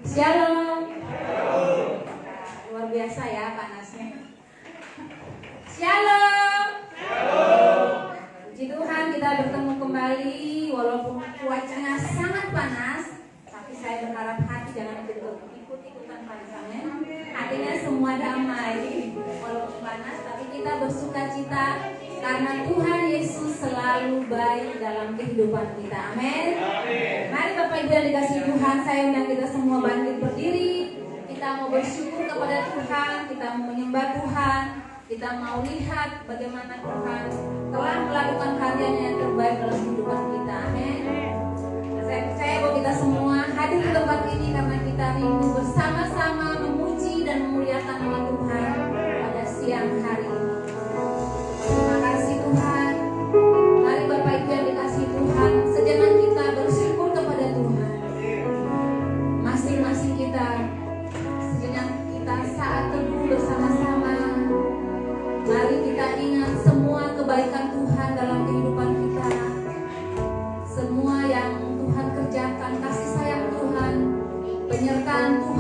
Shalom. Luar biasa ya panasnya. Shalom. Puji Tuhan, kita bertemu kembali walaupun cuacanya sangat panas, tapi saya berharap hati jangan ikut-ikutan panasnya. Hatinya semua damai walaupun panas, tapi kita bersuka cita karena Tuhan Yesus selalu baik dalam kehidupan kita. Amin. Mari Bapak Ibu yang dikasihi Tuhan, saya undang kita semua bangkit berdiri. Kita mau bersyukur kepada Tuhan, kita mau menyembah Tuhan, kita mau lihat bagaimana Tuhan telah melakukan karya yang terbaik dalam kehidupan kita. Amin. Saya percaya bahwa kita semua hadir di tempat ini karena kita rindu bersama-sama memuji dan memuliakan nama Tuhan pada siang hari ini. Terima kasih Tuhan. Mari Bapak Ibu yang dikasihi Tuhan, sejenak kita bersyukur kepada Tuhan. Masing-masing kita, sejenak kita saat teduh bersama-sama. Mari kita ingat semua kebaikan Tuhan dalam kehidupan kita. Semua yang Tuhan kerjakan, kasih sayang Tuhan, penyertaan Tuhan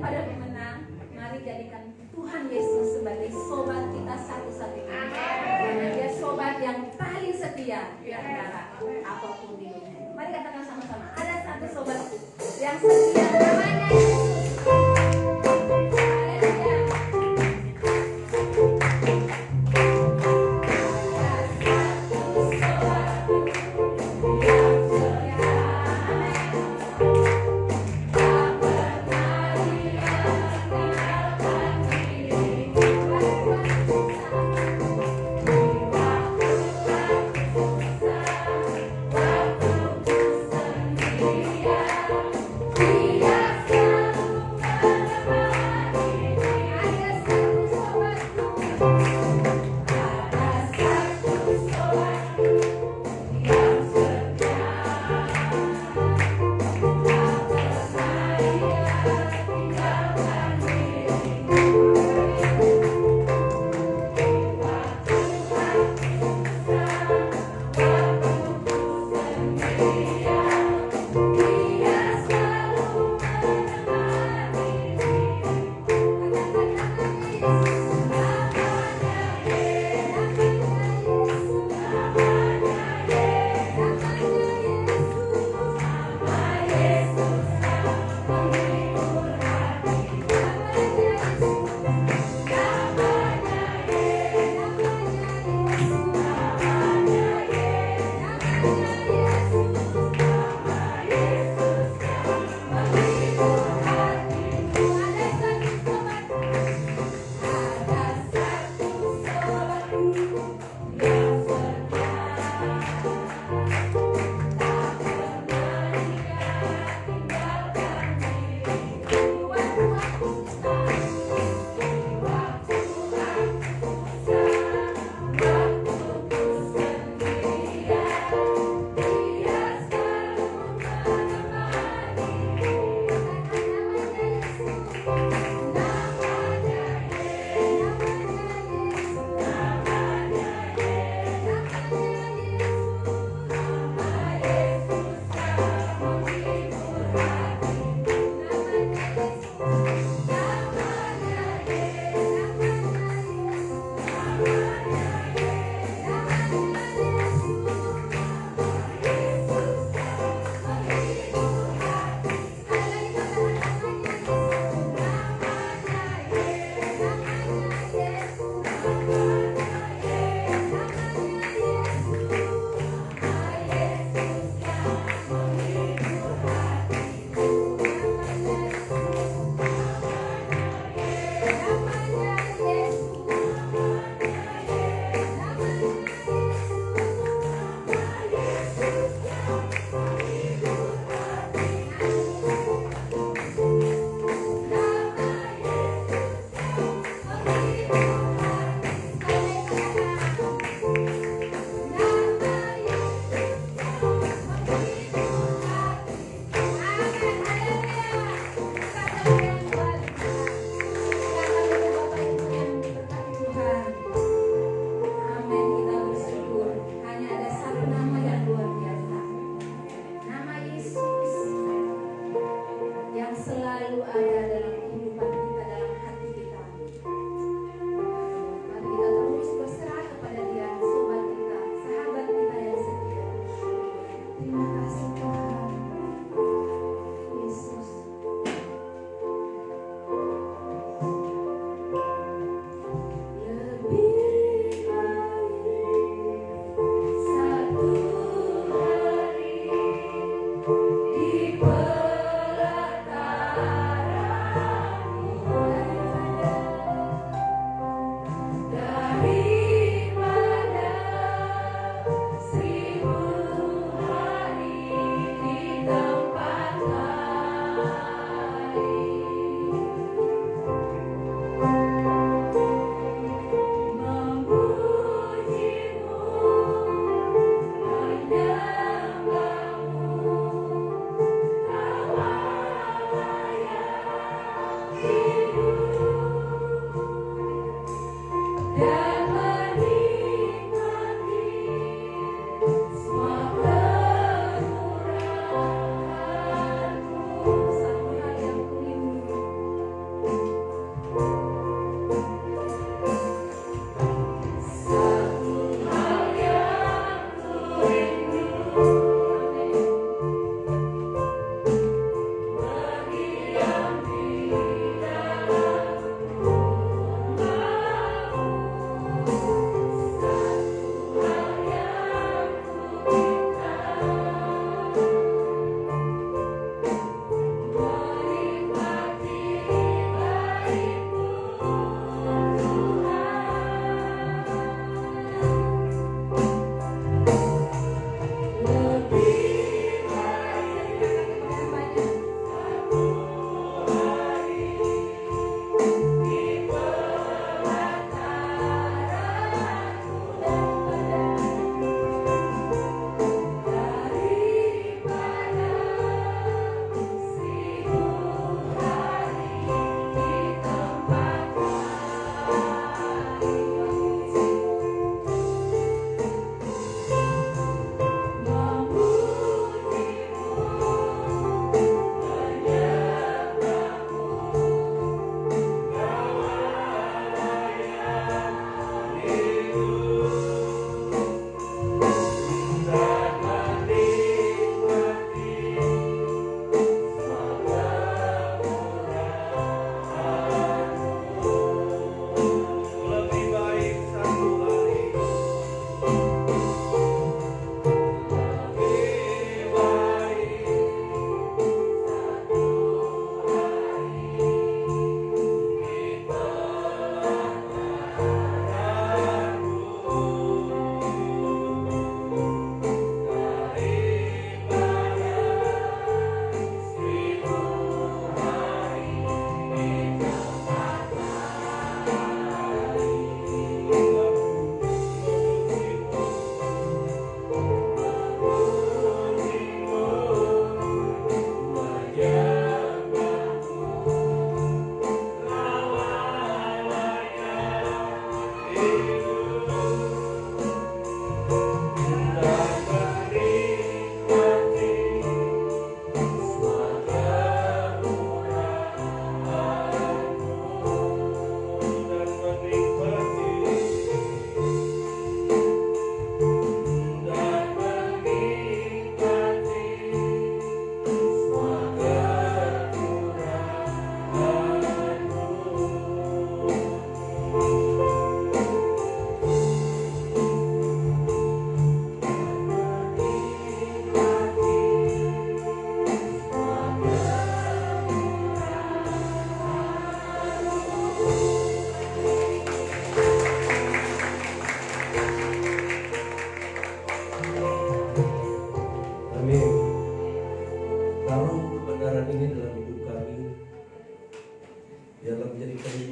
daripada pemenang, mari jadikan Tuhan Yesus sebagai sobat kita satu-satunya. Karena Dia sobat yang paling setia di antara apapun di dunia. Mari katakan sama-sama, ada satu sobat yang setia, namanya Yesus.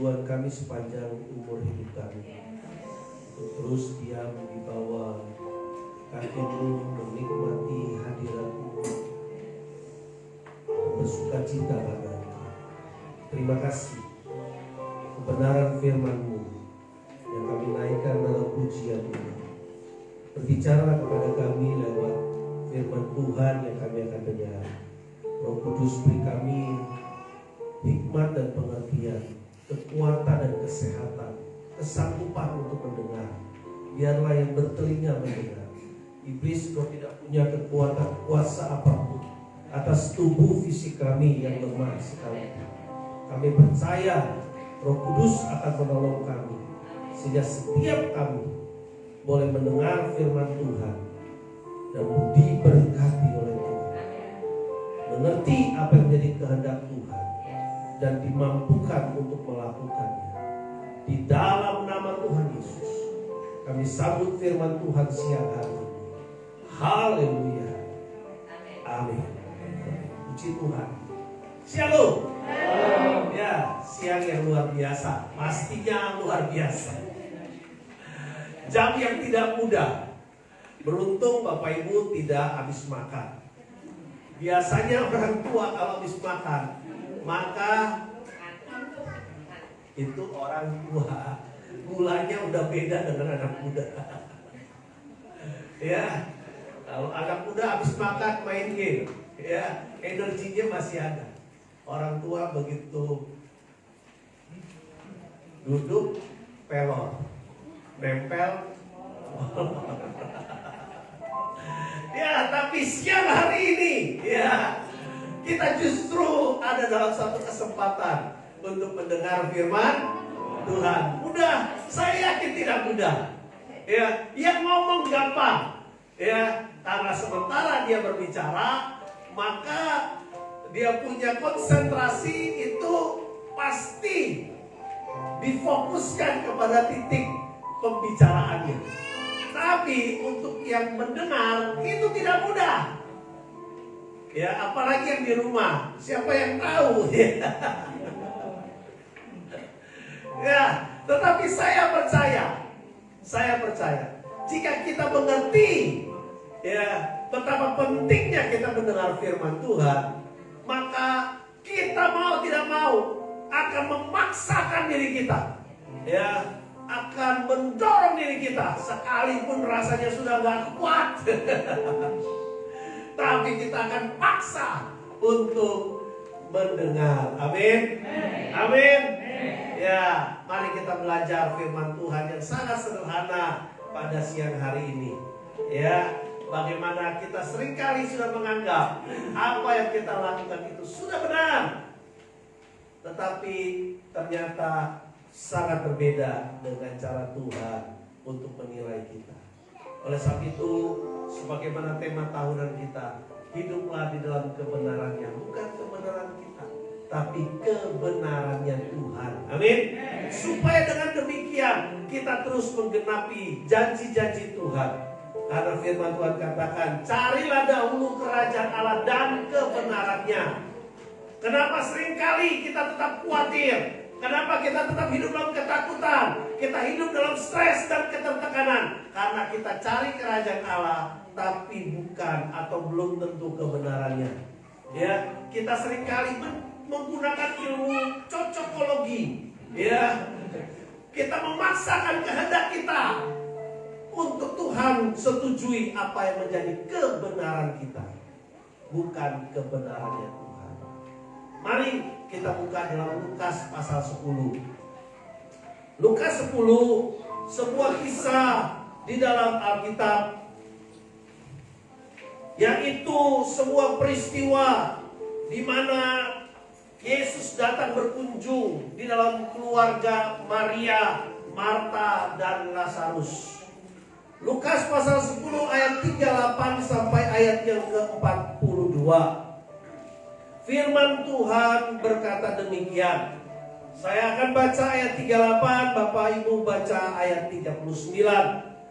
tujuan kami sepanjang umur hidup kami, untuk terus diam di bawah kaki-Mu, menikmati hadirat-Mu, bersuka cita karena terima kasih kebenaran firman-Mu yang kami naikkan dalam pujian ini. Berbicara kepada kami lewat firman Tuhan yang kami akan dengar. Roh Kudus, beri kami hikmat dan pengertian, kekuatan dan kesehatan, kesanggupan untuk mendengar. Biarlah yang bertelinga mendengar. Iblis, Kau tidak punya kekuatan kuasa apapun atas tubuh fisik kami yang lemah sekali. Kami percaya Roh Kudus akan menolong kami, sehingga setiap kami boleh mendengar firman Tuhan dan diberkati oleh Tuhan, mengerti apa yang menjadi kehendak Tuhan, dan dimampukan untuk melakukannya. Di dalam nama Tuhan Yesus, kami sambut firman Tuhan siang hari ini. Haleluya. Amin. Puji Tuhan. Shalom. Ya, siang yang luar biasa. Pastinya luar biasa. Jam yang tidak mudah. Beruntung Bapak Ibu tidak habis makan. Biasanya orang tua kalau habis makan, maka itu orang tua gulanya udah beda dengan anak muda. Ya, kalau anak muda habis makan main game, ya energinya masih ada. Orang tua begitu duduk pelor, nempel. Ya, tapi siang hari ini, ya kita justru ada dalam satu kesempatan untuk mendengar firman Tuhan. Mudah, saya yakin tidak mudah. Ya, yang ngomong gampang. Ya, karena sementara dia berbicara, maka dia punya konsentrasi itu pasti difokuskan kepada titik pembicaraannya. Tapi untuk yang mendengar itu tidak mudah. Ya, apalagi yang di rumah, siapa yang tahu? Ya, tetapi saya percaya, jika kita mengerti, ya, betapa pentingnya kita mendengar firman Tuhan, maka kita mau tidak mau akan memaksakan diri kita, ya, akan mendorong diri kita, sekalipun rasanya sudah gak kuat. Tapi kita akan paksa untuk mendengar. Amin. Amin. Ya, mari kita belajar firman Tuhan yang sangat sederhana pada siang hari ini. Ya, bagaimana kita seringkali sudah menganggap apa yang kita lakukan itu sudah benar, tetapi ternyata sangat berbeda dengan cara Tuhan untuk menilai kita. Oleh sebab itu, sebagaimana tema tahunan kita, hiduplah di dalam kebenarannya, bukan kebenaran kita, tapi kebenarannya Tuhan. Amin. Supaya dengan demikian kita terus menggenapi janji-janji Tuhan. Karena firman Tuhan katakan, carilah dahulu kerajaan Allah dan kebenarannya. Kenapa seringkali kita tetap khawatir? Kenapa kita tetap hidup dalam ketakutan? Kita hidup dalam stres dan ketertekanan. Karena kita cari kerajaan Allah, tapi bukan atau belum tentu kebenarannya. Ya, kita seringkali menggunakan ilmu cocokologi. Ya, kita memaksakan kehendak kita untuk Tuhan setujui apa yang menjadi kebenaran kita, bukan kebenarannya Tuhan. Mari kita buka dalam Lukas pasal 10. Lukas 10, sebuah kisah di dalam Alkitab, yaitu sebuah peristiwa di mana Yesus datang berkunjung di dalam keluarga Maria, Marta, dan Lazarus. Lukas pasal 10 ayat 38 sampai ayat yang ke-42. Firman Tuhan berkata demikian. Saya akan baca ayat 38, Bapak Ibu baca ayat 39,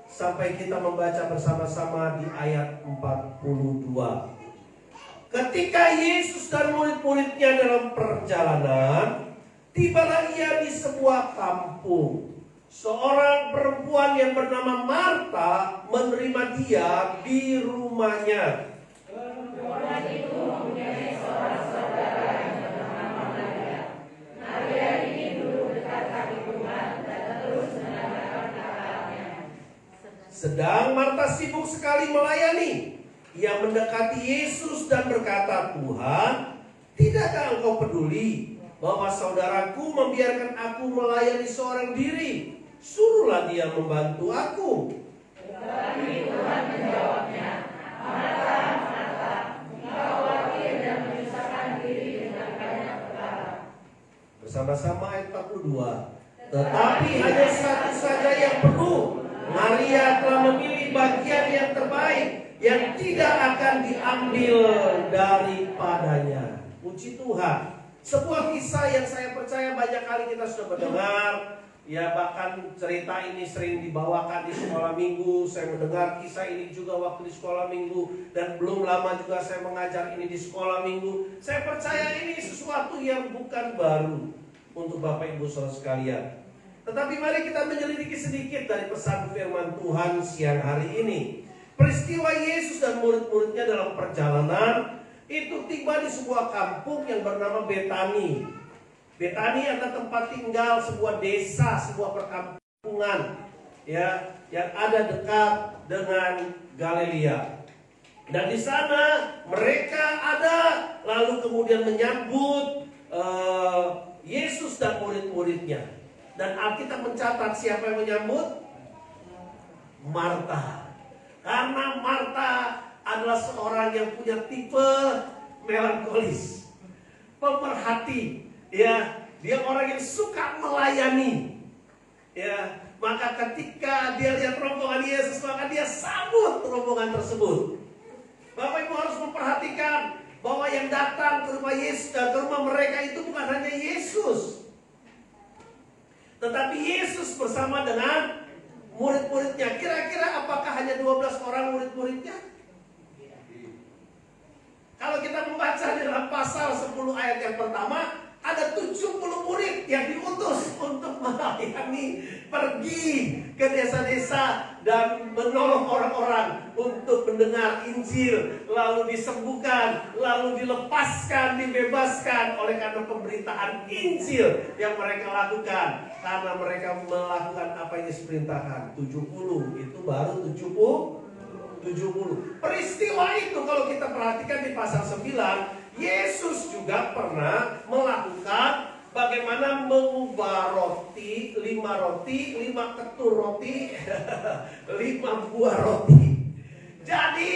sampai kita membaca bersama-sama di ayat 42. Ketika Yesus dan murid-muridnya dalam perjalanan, Tibalah ia di sebuah kampung. Seorang perempuan yang bernama Marta menerima dia di rumahnya. Perempuan itu mempunyai seorang saudara yang bernama Maria. Maria ini duduk dekat kaki Tuhan dan terus mendengarkan kata-katanya. Sedang Marta sibuk sekali melayani. Ia mendekati Yesus dan berkata, "Tuhan, tidakkah engkau peduli bahwa saudaraku membiarkan aku melayani seorang diri? Suruhlah dia membantu aku." Tetapi Tuhan menjawabnya, "Marta, Marta, engkau khawatir dan menyusahkan diri dengan banyak perkara." Bersama-sama ayat 42. Tetapi hanya satu saja yang perlu. Maria telah memilih bagian yang terbaik, yang tidak akan diambil daripadanya. Puji Tuhan. Sebuah kisah yang saya percaya banyak kali kita sudah mendengar. Ya, bahkan cerita ini sering dibawakan di sekolah minggu. Saya mendengar kisah ini juga waktu di sekolah minggu. Dan belum lama juga saya mengajar ini di sekolah minggu. Saya percaya ini sesuatu yang bukan baru untuk Bapak Ibu Saudara sekalian. Tetapi mari kita menyelidiki sedikit dari pesan firman Tuhan siang hari ini. Peristiwa Yesus dan murid-muridnya dalam perjalanan itu tiba di sebuah kampung yang bernama Betani. Betani adalah tempat tinggal sebuah desa, sebuah perkampungan, ya, yang ada dekat dengan Galilea. Dan di sana mereka ada, lalu kemudian menyambut Yesus dan murid-muridnya. Dan Alkitab mencatat siapa yang menyambut? Marta. Karena Marta adalah seorang yang punya tipe melankolis, pemerhati, ya, dia orang yang suka melayani, ya. Maka ketika dia lihat rombongan Yesus, maka dia sambut rombongan tersebut. Bapak Ibu harus memperhatikan bahwa yang datang ke rumah Yesus, ke rumah mereka itu bukan hanya Yesus, tetapi Yesus bersama dengan murid-muridnya. Kira-kira apakah hanya 12 orang murid-muridnya? Kalau kita membaca di dalam pasal 10 ayat yang pertama, ada 70 murid yang diutus untuk melayani, pergi ke desa-desa dan menolong orang-orang untuk mendengar Injil, lalu disembuhkan, lalu dilepaskan, dibebaskan oleh karena pemberitaan Injil yang mereka lakukan. Karena mereka melakukan apa yang Yesus perintahkan. 70 itu baru 70. Peristiwa itu kalau kita perhatikan di pasal 9, Yesus juga pernah melakukan bagaimana mengubah roti, 5 ketur roti, 5 buah roti. Jadi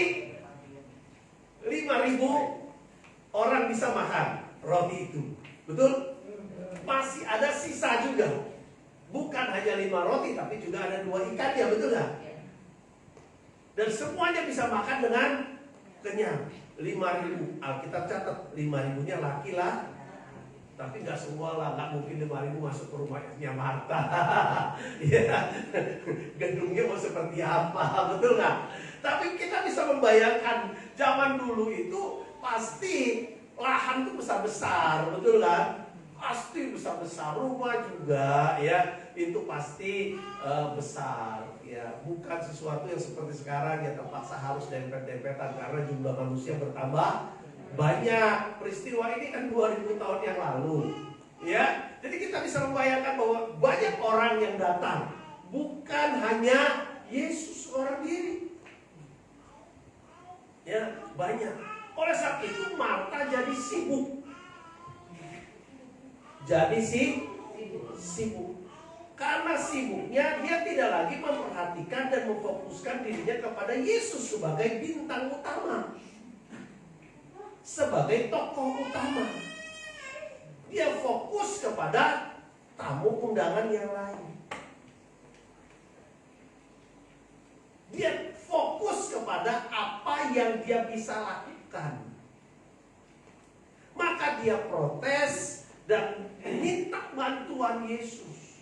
5.000 orang bisa makan roti itu. Betul? Masih ada sisa juga. Bukan hanya 5 roti, tapi juga ada 2 ikan, ya betul nggak? Dan semuanya bisa makan dengan kenyang. 5.000. Alkitab catat 5.000-nya laki lah. Tapi nggak semua lah, nggak mungkin 5.000 masuk ke rumahnya Marta. Ya, gedungnya mau seperti apa, betul nggak? Tapi kita bisa membayangkan zaman dulu itu pasti lahan itu besar-besar, betul kan? Pasti besar-besar, rumah juga, ya itu pasti besar, ya bukan sesuatu yang seperti sekarang ya terpaksa harus dempet-dempetan karena jumlah manusia bertambah banyak. Peristiwa ini kan 2000 tahun yang lalu, ya. Jadi kita bisa membayangkan bahwa banyak orang yang datang, bukan hanya Yesus orang diri, ya banyak. Oleh sebab itu Marta jadi sibuk. Sibuk. Karena sibuknya dia tidak lagi memperhatikan dan memfokuskan dirinya kepada Yesus sebagai bintang utama, sebagai tokoh utama. Dia fokus kepada tamu undangan yang lain. Dia fokus kepada apa yang dia bisa lakukan. Maka dia protes dan minta bantuan Yesus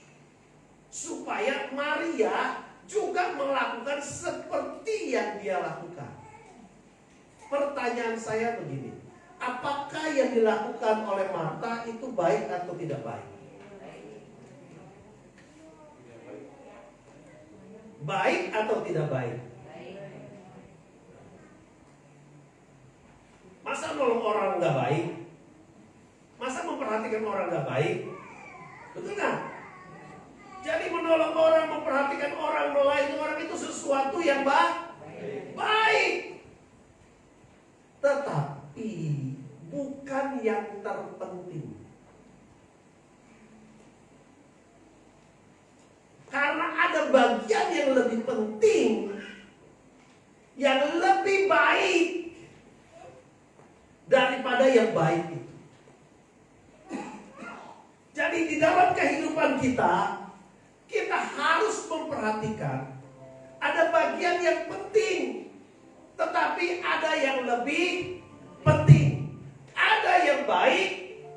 supaya Maria juga melakukan seperti yang dia lakukan. Pertanyaan saya begini, apakah yang dilakukan oleh Marta itu baik atau tidak baik? Baik atau tidak baik? Masa nolong orang nggak baik? Masa memperhatikan orang nggak baik? Betul nggak? Jadi menolong orang, memperhatikan orang, melayani orang itu sesuatu yang baik. Tetapi bukan yang terpenting. Karena ada bagian yang lebih penting, yang lebih baik daripada yang baik itu. Jadi di dalam kehidupan kita, kita harus memperhatikan ada bagian yang penting, tetapi ada yang lebih penting. Ada yang baik,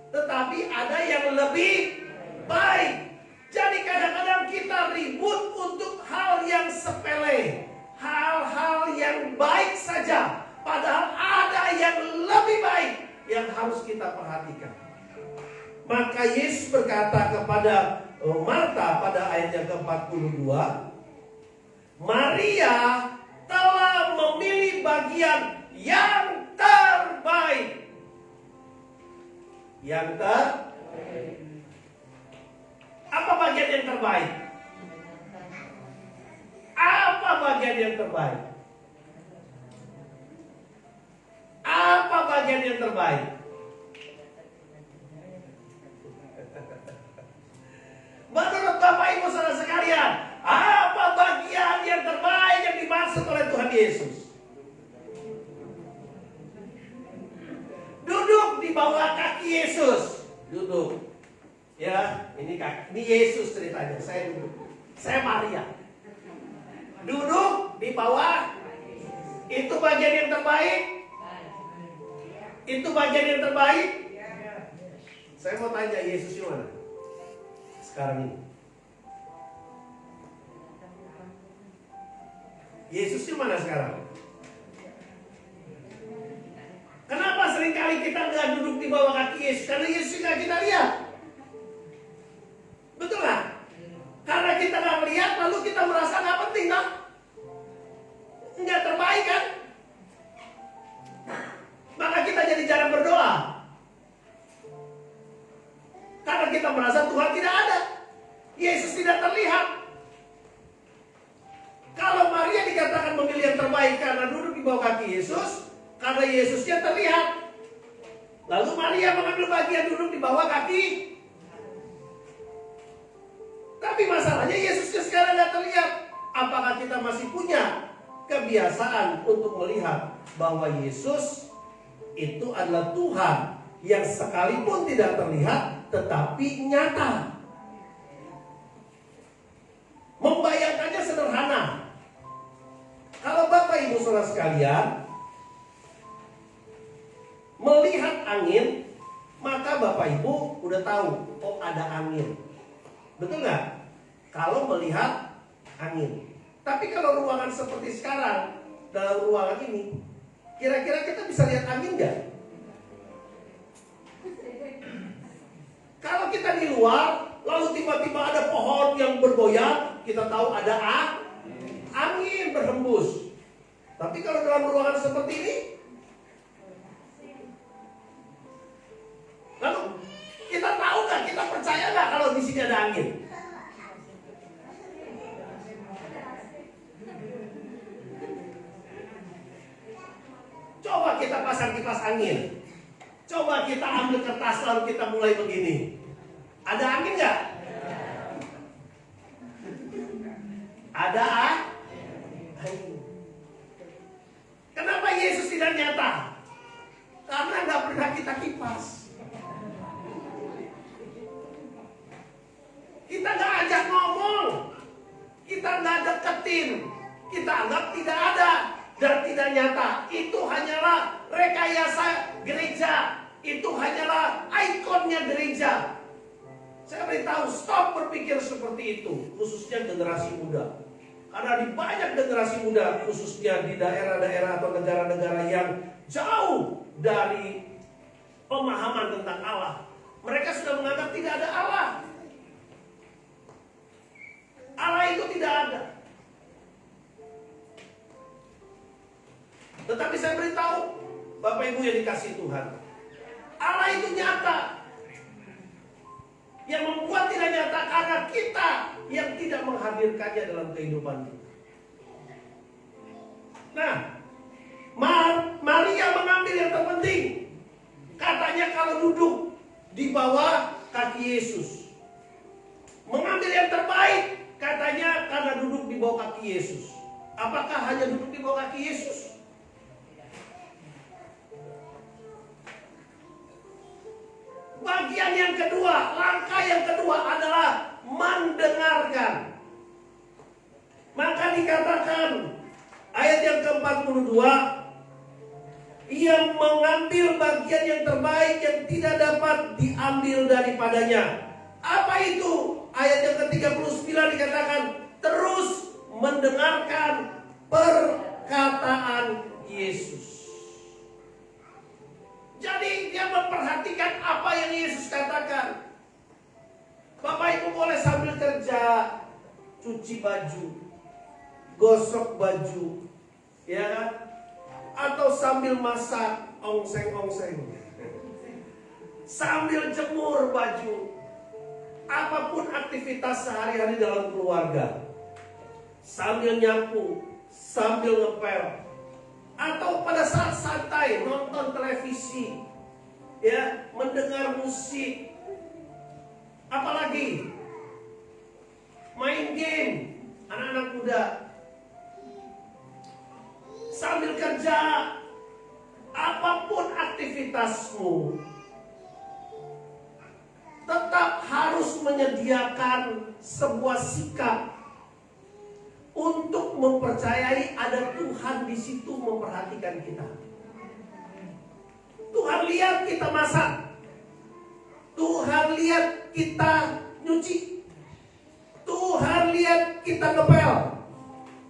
tetapi ada yang lebih baik. Jadi kadang-kadang kita ribut untuk hal yang sepele, hal-hal yang baik saja, padahal ada yang lebih baik yang harus kita perhatikan. Maka Yesus berkata kepada Marta pada ayatnya ke-42, Maria telah memilih bagian yang terbaik. Yang terbaik. Apa bagian yang terbaik? Apa bagian yang terbaik? Apa bagian yang terbaik? Menurut Bapak Ibu Saudara sekalian, apa bagian yang terbaik yang dimaksud oleh Tuhan Yesus? Duduk di bawah kaki Yesus. Duduk. Ya, ini Yesus ceritanya. Saya duduk. Saya Maria. Duduk di bawah. Itu bagian yang terbaik. Itu bagian yang terbaik. Saya mau tanya, Yesus di mana sekarang ini? Yesus di mana sekarang? Kenapa seringkali kita nggak duduk di bawah kaki Yesus? Karena Yesus nggak kita lihat. Betul nggak? Karena kita nggak melihat, lalu kita merasa nggak penting, kan? Nggak terbaik, kan? Maka kita jadi jarang berdoa. Karena kita merasa Tuhan tidak ada. Yesus tidak terlihat. Kalau Maria dikatakan memilih yang terbaik karena duduk di bawah kaki Yesus, karena Yesusnya terlihat. Lalu Maria mengambil bagian duduk di bawah kaki. Tapi masalahnya Yesusnya sekarang tidak terlihat. Apakah kita masih punya kebiasaan untuk melihat bahwa Yesus itu adalah Tuhan yang sekalipun tidak terlihat tetapi nyata? Membayangkannya sederhana. Kalau Bapak Ibu Saudara sekalian melihat angin, maka Bapak Ibu udah tahu, oh ada angin. Betul nggak? Kalau melihat angin. Tapi kalau ruangan seperti sekarang, dalam ruangan ini, kira-kira kita bisa lihat angin nggak? Kalau kita di luar, lalu tiba-tiba ada pohon yang bergoyang, kita tahu ada angin berhembus. Tapi kalau dalam ruangan seperti ini, lalu kita tahu nggak? Kita percaya nggak kalau di sini ada angin? Coba kita pasang kipas angin. Coba kita ambil kertas lalu kita mulai begini. Ada angin nggak? Ada angin. Kenapa Yesus tidak nyata? Karena nggak pernah kita kipas. Kita nggak ajak ngomong, kita nggak deketin, kita anggap tidak ada dan tidak nyata. Itu hanyalah rekayasa gereja, itu hanyalah ikonnya gereja. Saya beritahu, stop berpikir seperti itu, khususnya generasi muda. Karena di banyak generasi muda, khususnya di daerah-daerah atau negara-negara yang jauh dari pemahaman tentang Allah, mereka sudah menganggap tidak ada Allah. Allah itu tidak ada. Tetapi saya beritahu, Bapak Ibu yang dikasihi Tuhan, Allah itu nyata. Yang membuat tidak nyata karena kita yang tidak menghadirkannya dalam kehidupan kita. Nah, Maria mengambil yang terpenting. Katanya kalau duduk di bawah kaki Yesus. Mengambil yang terbaik. Katanya karena duduk di bawah kaki Yesus. Apakah hanya duduk di bawah kaki Yesus? Bagian yang kedua, langkah yang kedua adalah mendengarkan. Maka dikatakan ayat yang ke-42, ia mengambil bagian yang terbaik yang tidak dapat diambil daripadanya. Apa itu? Ayat yang ke-39 dikatakan terus mendengarkan perkataan Yesus. Jadi dia memperhatikan apa yang Yesus katakan. Bapak Ibu boleh sambil kerja, cuci baju, gosok baju, ya kan? Atau sambil masak, ongseng-ongseng, sambil jemur baju, apapun aktivitas sehari-hari dalam keluarga, sambil nyapu, sambil ngepel, atau pada saat santai nonton televisi, ya, mendengar musik, apalagi main game, anak-anak muda, sambil kerja, apapun aktivitasmu, tetap harus menyediakan sebuah sikap untuk mempercayai ada Tuhan di situ memperhatikan kita. Tuhan lihat kita masak, Tuhan lihat kita nyuci, Tuhan lihat kita ngepel,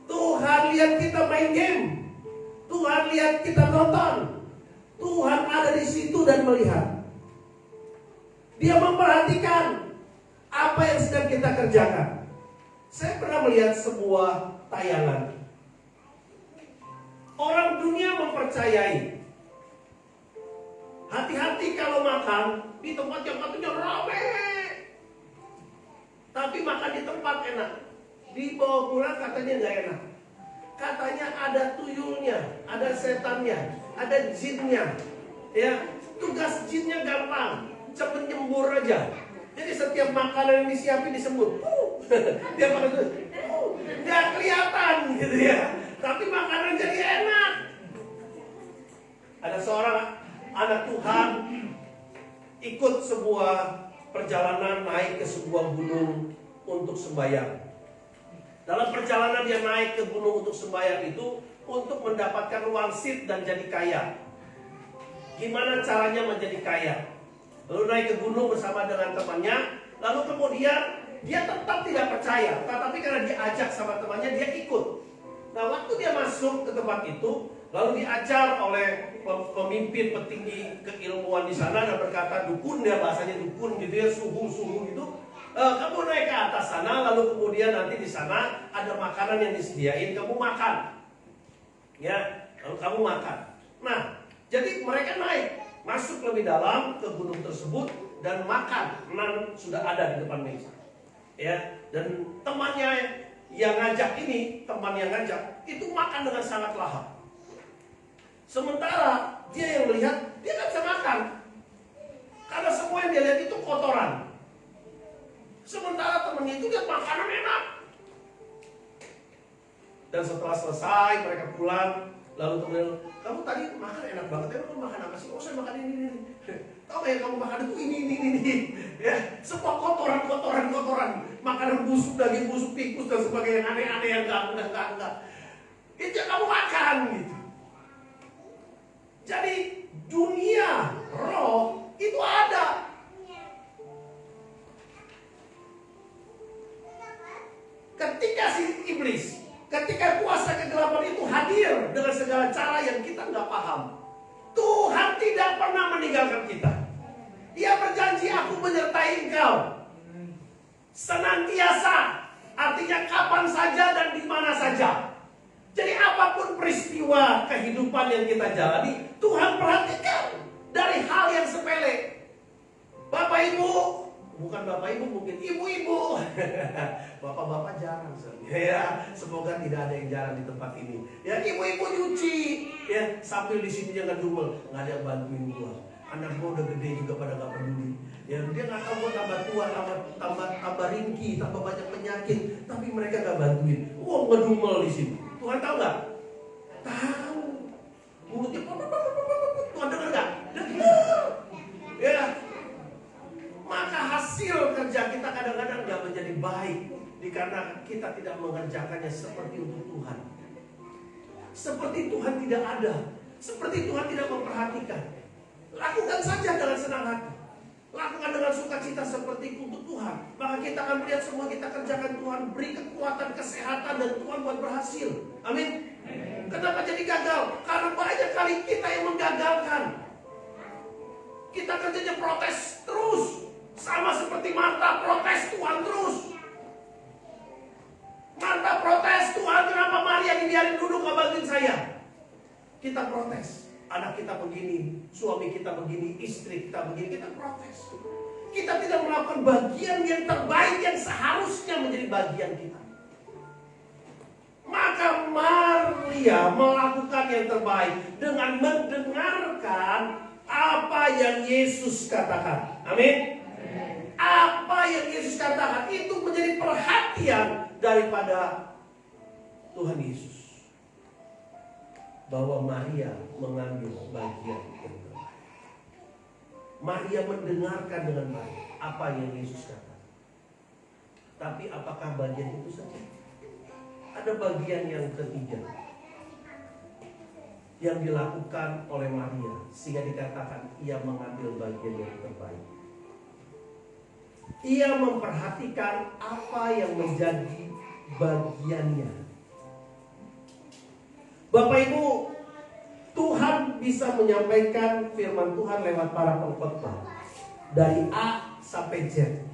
Tuhan lihat kita main game, Tuhan lihat kita nonton. Tuhan ada di situ dan melihat. Dia memperhatikan apa yang sedang kita kerjakan. Saya pernah melihat sebuah tayangan. Orang dunia mempercayai, hati-hati kalau makan di tempat yang katanya rame, tapi makan di tempat enak, dibawa pulang katanya nggak enak. Katanya ada tuyulnya, ada setannya, ada jinnya. Ya, tugas jinnya gampang, cepet nyembur aja. Jadi setiap makanan yang disiapin disebut, dia makan itu, nggak kelihatan gitu ya. Tapi makanan jadi enak. Ada seorang anak Tuhan ikut sebuah perjalanan naik ke sebuah gunung untuk sembahyang. Dalam perjalanan dia naik ke gunung untuk sembahyang itu untuk mendapatkan wangsit dan jadi kaya. Gimana caranya menjadi kaya? Lalu naik ke gunung bersama dengan temannya. Lalu kemudian dia tetap tidak percaya, tetapi karena diajak sama temannya dia ikut. Nah, waktu dia masuk ke tempat itu, lalu diajar oleh pemimpin petinggi keilmuan di sana dan berkata, dukun, ya bahasanya dukun gitu ya, suhu gitu. Kamu naik ke atas sana, lalu kemudian nanti di sana ada makanan yang disediain, kamu makan. Ya, lalu kamu makan. Nah, jadi mereka naik, masuk lebih dalam ke gunung tersebut dan makan. Sudah ada di depan meja. Ya, dan temannya yang ngajak ini, teman yang ngajak itu makan dengan sangat lahap. Sementara dia yang melihat, dia nggak bisa makan karena semua yang dia lihat itu kotoran. Sementara temannya itu lihat makanan enak. Dan setelah selesai mereka pulang, lalu temennya, kamu tadi makan enak banget, ya kamu makan apa sih? Oh, saya makan ini. Tahu gak ya kamu makan itu ini. Ya, semua kotoran. Makanan busuk, daging busuk, tikus dan sebagainya, aneh-aneh yang enggak. Itu yang kamu makan gitu. Jadi dunia roh itu ada. Ketika si iblis, ketika kuasa kegelapan itu hadir dengan segala cara yang kita nggak paham, Tuhan tidak pernah meninggalkan kita. Dia berjanji, aku menyertai engkau senantiasa, artinya kapan saja dan di mana saja. Jadi apapun peristiwa kehidupan yang kita jalani, Tuhan perhatikan dari hal yang sepele. Bapak Ibu, bukan Bapak Ibu, mungkin ibu-ibu. Bapak-bapak jarang ya. Semoga tidak ada yang jarang di tempat ini. Ya, ibu-ibu nyuci, ya, sambil di sini jangan ngedumel, nggak ada yang bantuin gua. Anak gua udah gede juga pada nggak peduli. Ya, dia nggak tahu gua tambah tua, tambah ringkih, tambah banyak penyakit, tapi mereka nggak bantuin. Gua ngedumel di sini. Tuhan tahu nggak? Tahu. Mulutnya Tuhan dengar nggak? Dengar. Ya. Maka hasil kerja kita kadang-kadang nggak menjadi baik dikarenakan kita tidak mengerjakannya seperti untuk Tuhan. Seperti Tuhan tidak ada, seperti Tuhan tidak memperhatikan. Lakukan saja dengan senang hati. Lakukan dengan sukacita seperti untuk Tuhan. Maka kita akan melihat semua kita kerjakan, Tuhan beri kekuatan, kesehatan, dan Tuhan buat berhasil. Amin. Kenapa jadi gagal? Karena banyak kali kita yang menggagalkan. Kita kerjanya protes terus. Sama seperti Marta protes Tuhan terus. Marta protes, Tuhan kenapa Maria dibiarin duduk gak bantuin saya? Kita protes. Anak kita begini, suami kita begini, istri kita begini, kita protes. Kita tidak melakukan bagian yang terbaik yang seharusnya menjadi bagian kita. Maka Maria melakukan yang terbaik dengan mendengarkan apa yang Yesus katakan. Amin. Apa yang Yesus katakan itu menjadi perhatian daripada Tuhan Yesus. Bahwa Maria mengambil bagian yang terbaik. Maria mendengarkan dengan baik apa yang Yesus katakan. Tapi apakah bagian itu saja? Ada bagian yang ketiga yang dilakukan oleh Maria sehingga dikatakan ia mengambil bagian yang terbaik. Ia memperhatikan apa yang menjadi bagiannya. Bapak Ibu, Tuhan bisa menyampaikan firman Tuhan lewat para pengkhotbah dari A sampai Z.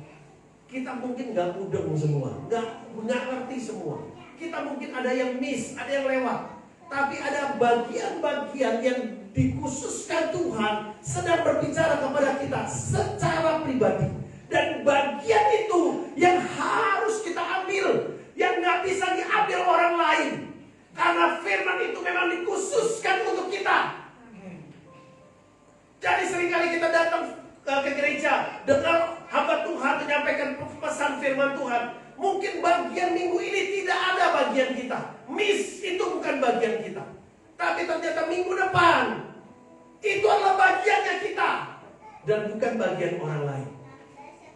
Kita mungkin nggak mudeng semua, nggak ngerti semua. Kita mungkin ada yang miss, ada yang lewat. Tapi ada bagian-bagian yang dikhususkan Tuhan sedang berbicara kepada kita secara pribadi. Dan bagian itu yang harus kita ambil, yang nggak bisa diambil orang lain. Karena firman itu memang dikhususkan untuk kita. Jadi seringkali kita datang ke gereja, dengar hamba Tuhan menyampaikan pesan firman Tuhan. Mungkin bagian minggu ini tidak ada bagian kita. Miss itu bukan bagian kita. Tapi ternyata minggu depan itu adalah bagiannya kita. Dan bukan bagian orang lain.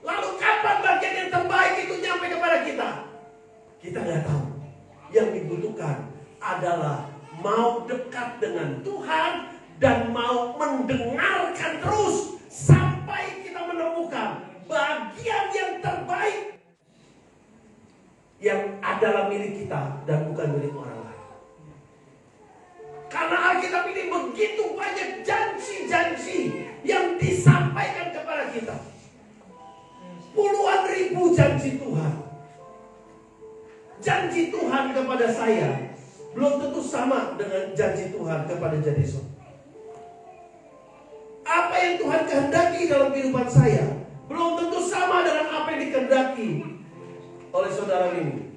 Lalu kapan bagian yang terbaik itu nyampe kepada kita? Kita nggak tahu. Yang dibutuhkan adalah mau dekat dengan Tuhan dan mau mendengarkan terus sampai kita menemukan bagian yang terbaik yang adalah milik kita dan bukan milik orang lain. Karena Alkitab ini begitu banyak janji-janji yang disampaikan kepada kita. Puluhan ribu janji Tuhan. Janji Tuhan kepada saya belum tentu sama dengan janji Tuhan kepada Jadeson. Apa yang Tuhan kehendaki dalam kehidupan saya belum tentu sama dengan apa yang dikehendaki oleh saudara ini.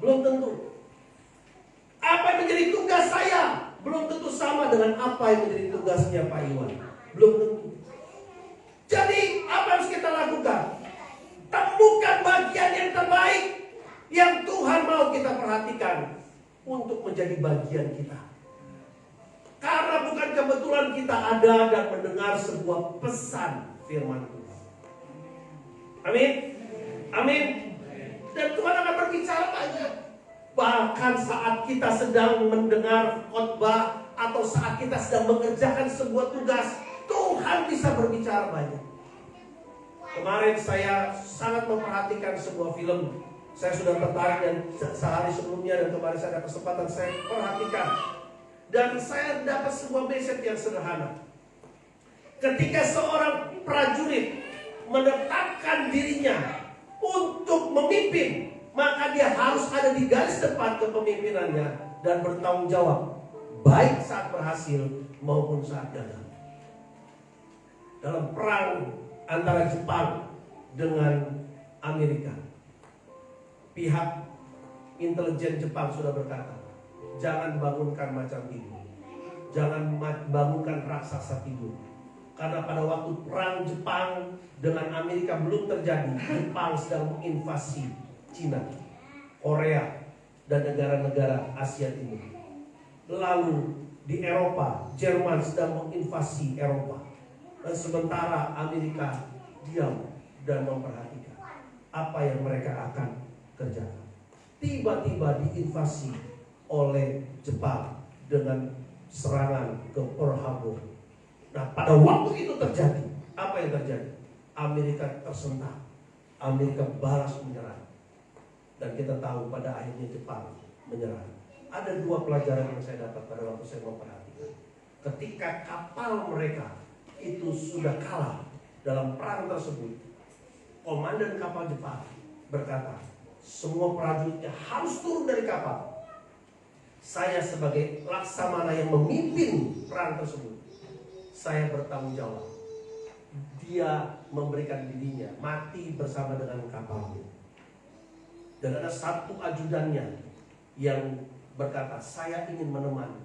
Belum tentu. Apa yang menjadi tugas saya belum tentu sama dengan apa yang menjadi tugasnya Pak Iwan. Belum tentu. Jadi apa yang harus kita lakukan? Temukan bagian yang terbaik yang Tuhan mau kita perhatikan untuk menjadi bagian kita. Karena bukan kebetulan kita ada dan mendengar sebuah pesan firman Tuhan. Amin. Amin. Dan Tuhan akan berbicara banyak. Bahkan saat kita sedang mendengar khotbah atau saat kita sedang mengerjakan sebuah tugas, Tuhan bisa berbicara banyak. Kemarin saya sangat memperhatikan sebuah film. Saya sudah tertarik dan sehari sebelumnya dan kemarin saya ada kesempatan saya perhatikan. Dan saya dapat sebuah message yang sederhana. Ketika seorang prajurit menetapkan dirinya untuk memimpin, maka dia harus ada di garis depan kepemimpinannya dan bertanggung jawab, baik saat berhasil maupun saat gagal. Dalam perang antara Jepang dengan Amerika, pihak intelijen Jepang sudah berkata, jangan bangunkan macan tidur, jangan bangunkan raksasa tidur. Karena pada waktu perang Jepang dengan Amerika belum terjadi, Jepang sedang menginvasi Cina, Korea, dan negara-negara Asia Timur. Lalu di Eropa, Jerman sedang menginvasi Eropa. Dan sementara Amerika diam dan memperhatikan apa yang mereka akan kerjakan. Tiba-tiba diinvasi oleh Jepang dengan serangan ke Pearl Harbor. Nah, pada waktu itu terjadi, apa yang terjadi? Amerika tersentak, Amerika balas menyerang. Dan kita tahu pada akhirnya Jepang menyerang. Ada dua pelajaran yang saya dapat pada waktu saya memperhatikan. Ketika kapal mereka itu sudah kalah dalam perang tersebut, komandan kapal Jepang berkata, semua prajuritnya harus turun dari kapal. Saya sebagai laksamana yang memimpin perang tersebut, saya bertanggung jawab. Dia memberikan dirinya mati bersama dengan kapalnya. Dan ada satu ajudannya yang berkata, saya ingin menemani.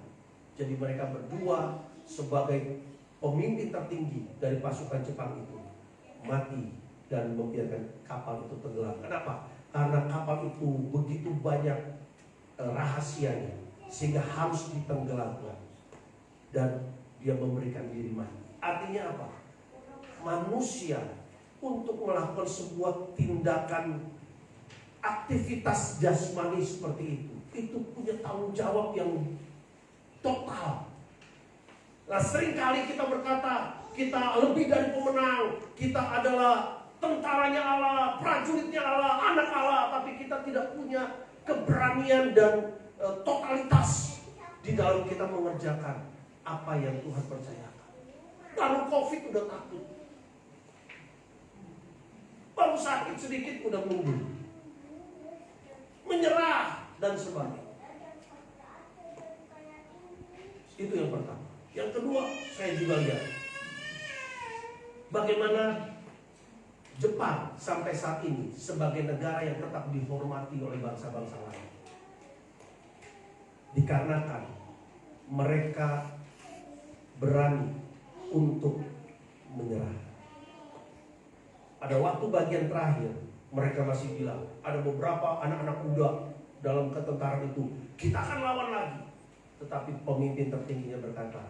Jadi mereka berdua sebagai pemimpin tertinggi dari pasukan Jepang itu mati dan membiarkan kapal itu tenggelam. Kenapa? Karena kapal itu begitu banyak rahasianya sehingga harus ditenggelamkan. Dan dia memberikan diri mati. Artinya apa? Manusia untuk melakukan sebuah tindakan aktivitas jasmani seperti itu punya tanggung jawab yang total. Nah, seringkali kita berkata kita lebih dari pemenang, kita adalah tentaranya Allah, prajuritnya Allah, anak Allah, tapi kita tidak punya keberanian dan totalitas di dalam kita mengerjakan apa yang Tuhan percayakan. Baru COVID udah takut, baru sakit sedikit udah mundur, menyerah dan sebagainya. Itu yang pertama. Yang kedua, saya juga lihat bagaimana Jepang sampai saat ini sebagai negara yang tetap dihormati oleh bangsa-bangsa lain. Dikarenakan mereka berani untuk menyerah. Pada waktu bagian terakhir, mereka masih bilang, ada beberapa anak-anak muda dalam ketentaraan itu, kita akan lawan lagi. Tetapi pemimpin tertingginya berkata,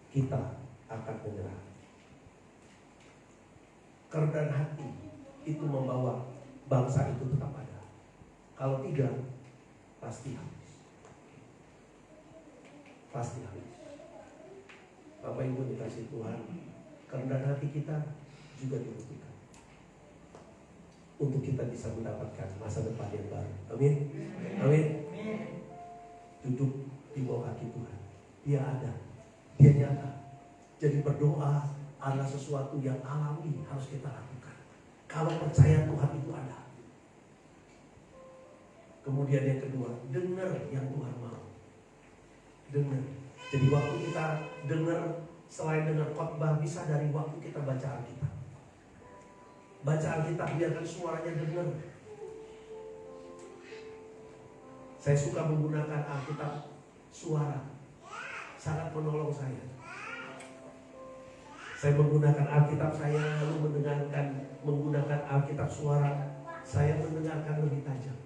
kita akan menyerah. Kerendahan hati itu membawa bangsa itu tetap ada. Kalau tidak, pasti habis. Pasti habis. Bapak Ibu dikasih Tuhan, kerendahan hati kita juga dibutuhkan untuk kita bisa mendapatkan masa depan yang baru. Amin. Amin. Duduk di bawah kaki Tuhan. Dia ada. Dia nyata. Jadi berdoa adalah sesuatu yang alami harus kita lakukan. Kalau percaya Tuhan itu ada. Kemudian yang kedua, dengar yang Tuhan mau. Dengar. Jadi waktu kita dengar, selain dengar khotbah, bisa dari waktu kita baca Alkitab. Baca Alkitab, biarkan suaranya dengar. Saya suka menggunakan Alkitab suara. Sangat menolong saya. Saya menggunakan Alkitab saya, lalu menggunakan Alkitab suara, saya mendengarkan lebih tajam.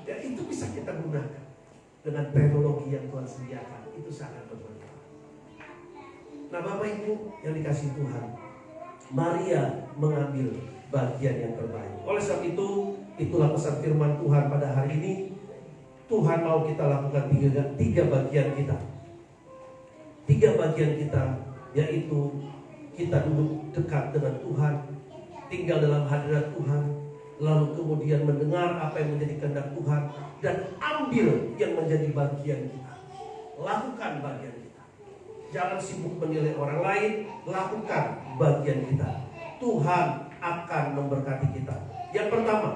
Ya, itu bisa kita gunakan dengan teknologi yang Tuhan sediakan. Itu sangat bermanfaat. Nah, Bapak Ibu yang dikasihi Tuhan, Maria mengambil bagian yang terbaik. Oleh sebab itu, itulah pesan firman Tuhan pada hari ini. Tuhan mau kita lakukan tiga bagian kita. Tiga bagian kita, yaitu kita duduk dekat dengan Tuhan, tinggal dalam hadirat Tuhan, lalu kemudian mendengar apa yang menjadi kehendak Tuhan, dan ambil yang menjadi bagian kita. Lakukan bagian kita. Jangan sibuk menilai orang lain, lakukan bagian kita. Tuhan akan memberkati kita. Yang pertama,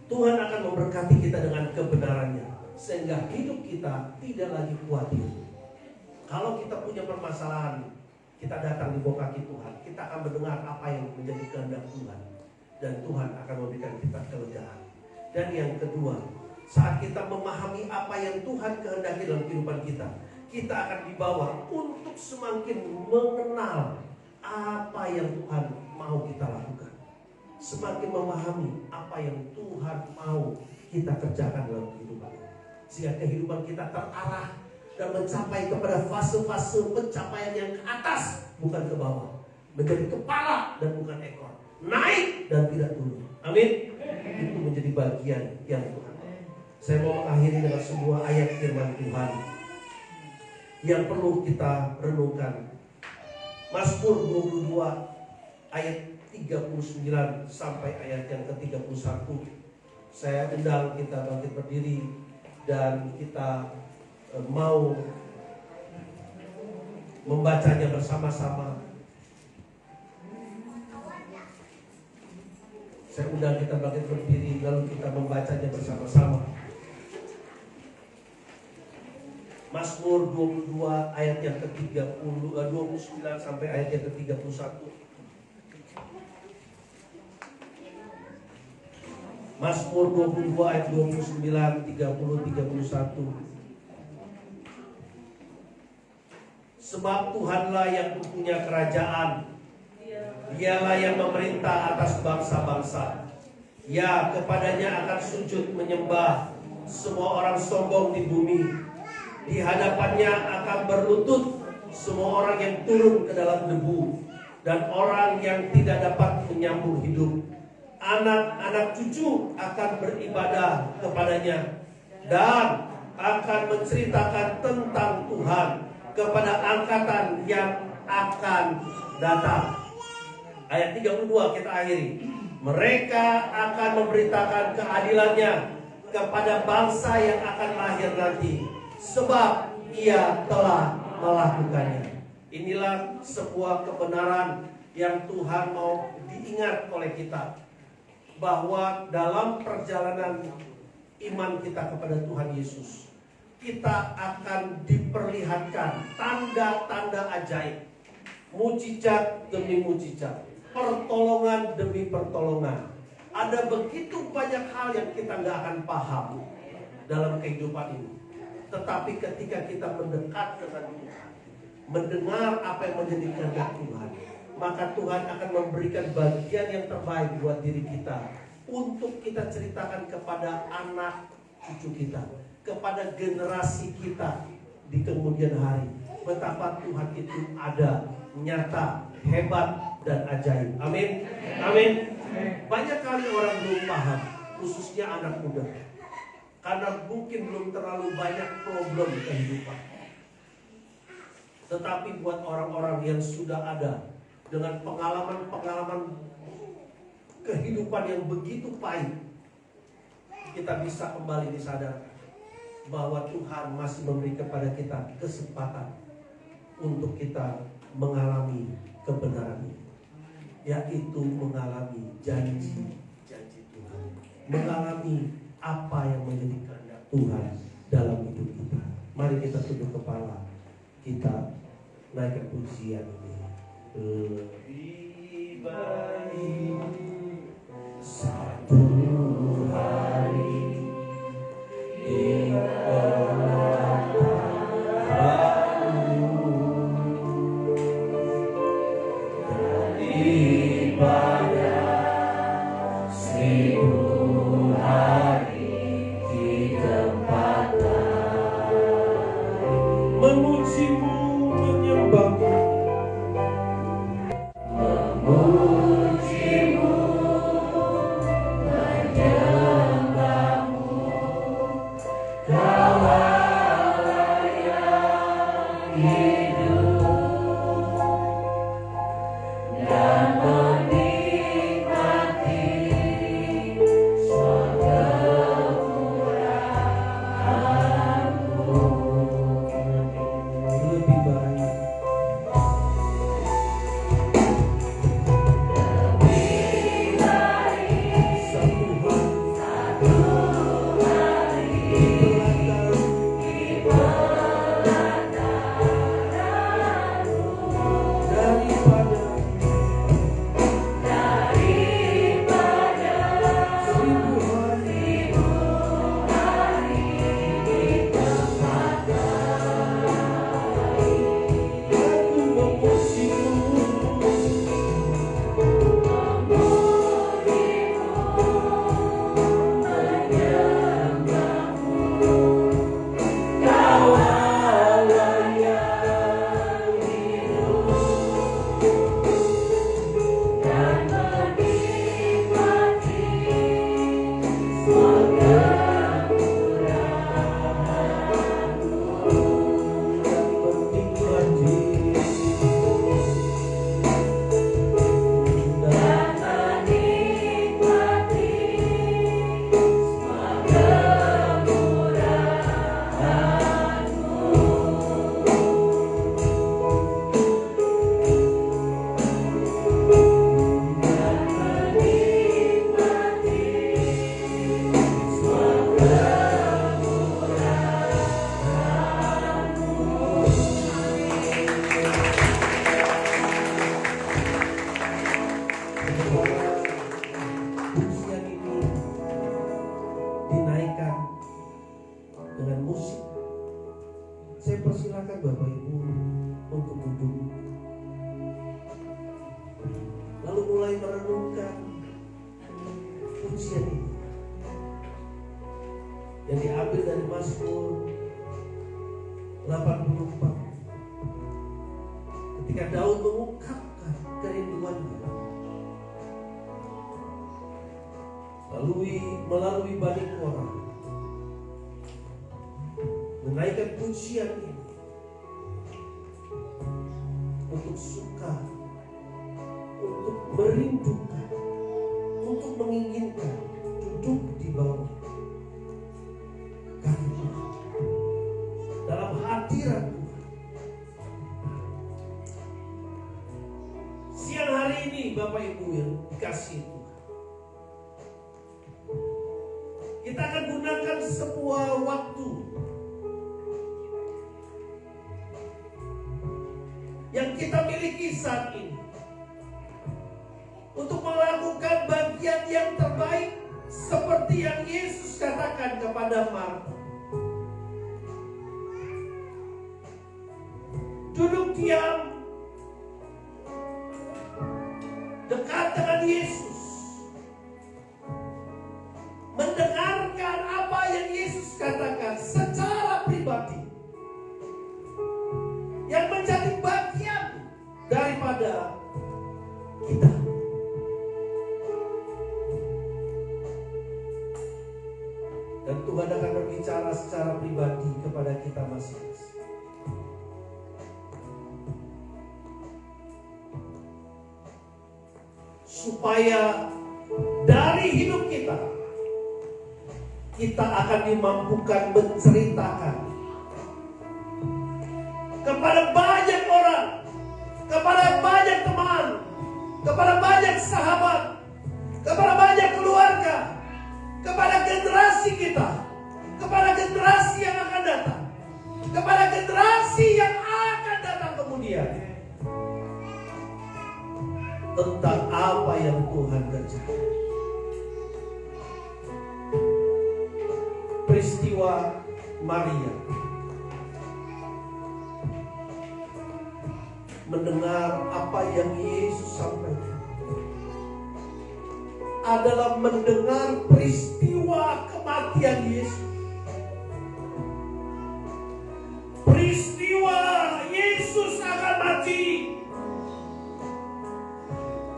Tuhan akan memberkati kita dengan kebenarannya, sehingga hidup kita tidak lagi khawatir. Kalau kita punya permasalahan, kita datang di bawah kaki Tuhan, kita akan mendengar apa yang menjadi kehendak Tuhan, dan Tuhan akan memberikan kita kelegaan. Dan yang kedua, saat kita memahami apa yang Tuhan kehendaki dalam kehidupan kita, kita akan dibawa untuk semakin mengenal apa yang Tuhan mau kita lakukan. Semakin memahami apa yang Tuhan mau kita kerjakan dalam kehidupan, sehingga kehidupan kita terarah dan mencapai kepada fase-fase pencapaian yang ke atas, bukan ke bawah, menjadi kepala dan bukan ekor, naik dan tidak turun. Amin. Itu menjadi bagian yang Tuhan. Saya mau mengakhiri dengan sebuah ayat firman Tuhan yang perlu kita renungkan. Mazmur 22 ayat 39 sampai ayat yang ke-31. Saya undang kita bangkit berdiri dan kita mau membacanya bersama-sama. Saya undang kita bangkit berdiri lalu kita membacanya bersama-sama. Mazmur 22 ayat yang ke-29 sampai ayat yang ke-31. Mazmur 22 ayat 29, 30, 31. Sebab Tuhanlah yang mempunyai kerajaan, Dialah yang memerintah atas bangsa-bangsa. Ya, kepadanya akan sujud menyembah semua orang sombong di bumi. Di hadapannya akan berlutut semua orang yang turun ke dalam debu, dan orang yang tidak dapat menyambung hidup. Anak-anak cucu akan beribadah kepadanya dan akan menceritakan tentang Tuhan kepada angkatan yang akan datang. Ayat 32 kita akhiri. Mereka akan memberitakan keadilannya kepada bangsa yang akan lahir nanti, sebab ia telah melakukannya. Inilah sebuah kebenaran yang Tuhan mau diingat oleh kita, bahwa dalam perjalanan iman kita kepada Tuhan Yesus, kita akan diperlihatkan tanda-tanda ajaib, mujizat demi mujizat, pertolongan demi pertolongan. Ada begitu banyak hal yang kita nggak akan paham dalam kehidupan ini. Tetapi ketika kita mendekat dengan Tuhan, mendengar apa yang menjadi kehendak Tuhan, maka Tuhan akan memberikan bagian yang terbaik buat diri kita, untuk kita ceritakan kepada anak cucu kita, kepada generasi kita di kemudian hari, betapa Tuhan itu ada, nyata, hebat, dan ajaib. Amin. Amin. Banyak kali orang belum paham, khususnya anak muda, karena mungkin belum terlalu banyak problem kehidupan. Tetapi buat orang-orang yang sudah ada, dengan pengalaman-pengalaman kehidupan yang begitu pahit, kita bisa kembali disadarkan bahwa Tuhan masih memberi kepada kita kesempatan untuk kita mengalami kebenaran ini, yaitu mengalami janji-janji Tuhan, mengalami apa yang menjadi kehendak Tuhan dalam hidup kita. Mari kita tunduk kepala, kita naikkan pujian ini. Lebih baik satu hari di daripada 1000 hari di tempat memujimu, menyembahmu, memujimu, menyembahmu. Kau Allah yang hidup dan meninggal. mulai merenungkan pujian ini yang diambil dari Mazmur 84. Ketika Daud mengungkapkan kerinduannya melalui Bani Korah, menaikkan pujian ini untuk suka, untuk merindukan, untuk menginginkan duduk di bawah kaki Tuhan, dalam hadirat Tuhan. Siang hari ini Bapak Ibu yang dikasihi Tuhan, kita akan gunakan sebuah waktu yang kita miliki saat ini untuk melakukan bagian yang terbaik seperti yang Yesus katakan kepada Marta. Duduk diam dekat dengan Yesus, mendengarkan apa yang Yesus katakan secara pribadi, yang menjadi bagian daripada kita. Dan Tuhan akan berbicara secara pribadi kepada kita masing-masing. Supaya dari hidup kita akan dimampukan menceritakan kepada banyak orang, kepada banyak teman, kepada banyak sahabat, kepada banyak keluarga, kepada generasi kita, kepada generasi yang akan datang, kepada generasi yang akan datang kemudian, tentang apa yang Tuhan kerjakan. Peristiwa Maria mendengar apa yang Yesus sampaikan adalah mendengar peristiwa kematian Yesus. Peristiwa Yesus akan mati.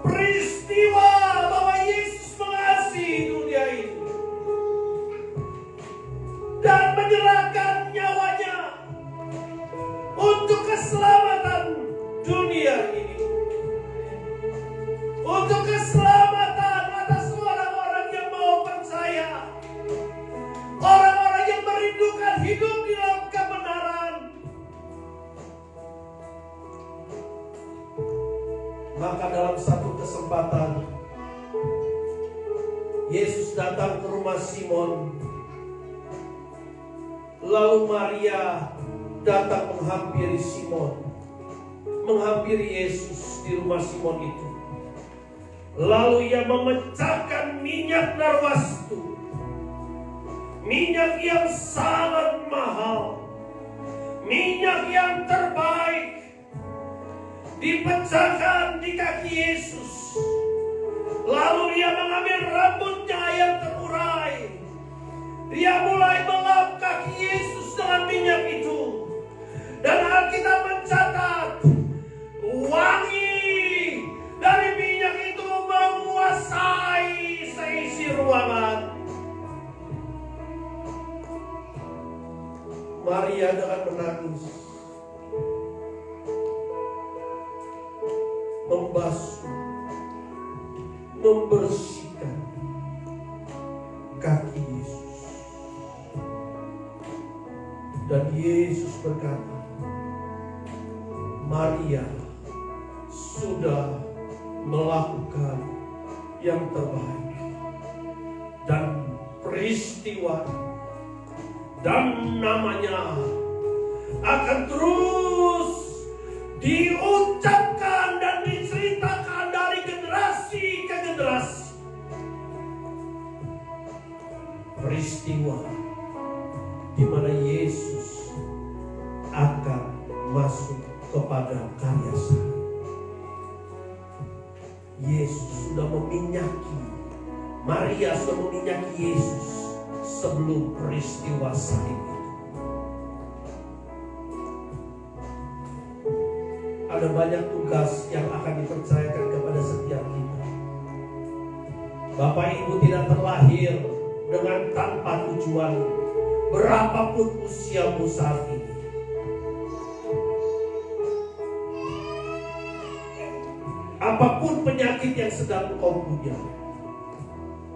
Peristiwa bahwa Yesus mengasihi dunia ini dan menyerahkan nyawanya untuk keselamatan dunia ini, untuk keselamatan atas orang-orang yang mau percaya, orang-orang yang merindukan hidup di dalam kebenaran. Maka dalam satu kesempatan Yesus datang ke rumah Simon. Lalu Maria datang menghampiri Simon, menghampiri Yesus di rumah Simon itu. Lalu ia memecahkan minyak narwastu, minyak yang sangat mahal, minyak yang terbaik, dipecahkan di kaki Yesus. Lalu dia mengambil rambutnya yang terurai. Dia mulai melap kaki Yesus dengan minyak itu. Dan Alkitab mencatat, wangi dari minyak itu menguasai seisi ruangan. Maria dengan menangis membasuh, membersihkan kaki Yesus. Dan Yesus berkata, Maria sudah melakukan yang terbaik. Dan peristiwa dan namanya akan terus diucapkan dan diceritakan dari generasi ke generasi. Peristiwa di mana Yesus akan masuk kepada karya salib. Yesus sudah meminyaki, Maria sudah meminyaki Yesus sebelum peristiwa salib itu. Ada banyak tugas yang akan dipercayakan kepada setiap kita. Bapak Ibu tidak terlahir dengan tanpa tujuan, berapapun usiamu saat ini. Apapun penyakit yang sedang kau punya,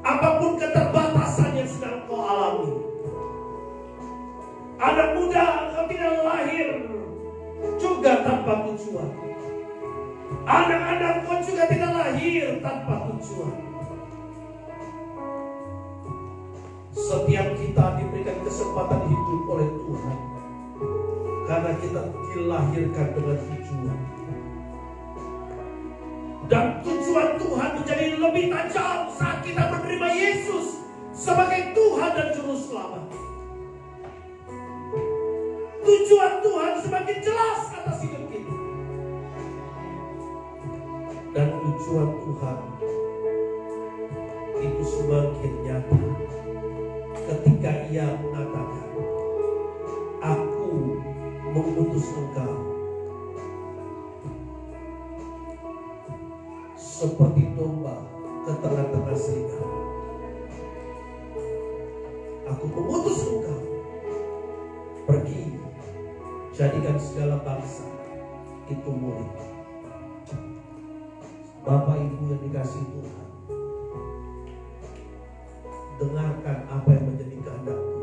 apapun keterbatasan yang sedang kau alami, anak muda kau tidak lahir juga tanpa tujuan. Anak-anak kau juga tidak lahir tanpa tujuan. Setiap kita diberikan kesempatan hidup oleh Tuhan karena kita dilahirkan dengan tujuan. Dan tujuan Tuhan menjadi lebih tajam saat kita menerima Yesus sebagai Tuhan dan Juru Selamat. Tujuan Tuhan semakin jelas atas hidup kita. Dan tujuan Tuhan itu semakin nyata ketika Ia mengatakan, Aku mengutus engkau seperti domba ke tengah-tengah serigala. Aku mengutus engkau pergi, jadikan segala bangsa itu murid. Bapak Ibu yang dikasihi Tuhan, dengarkan apa yang menjadi kehendak-Mu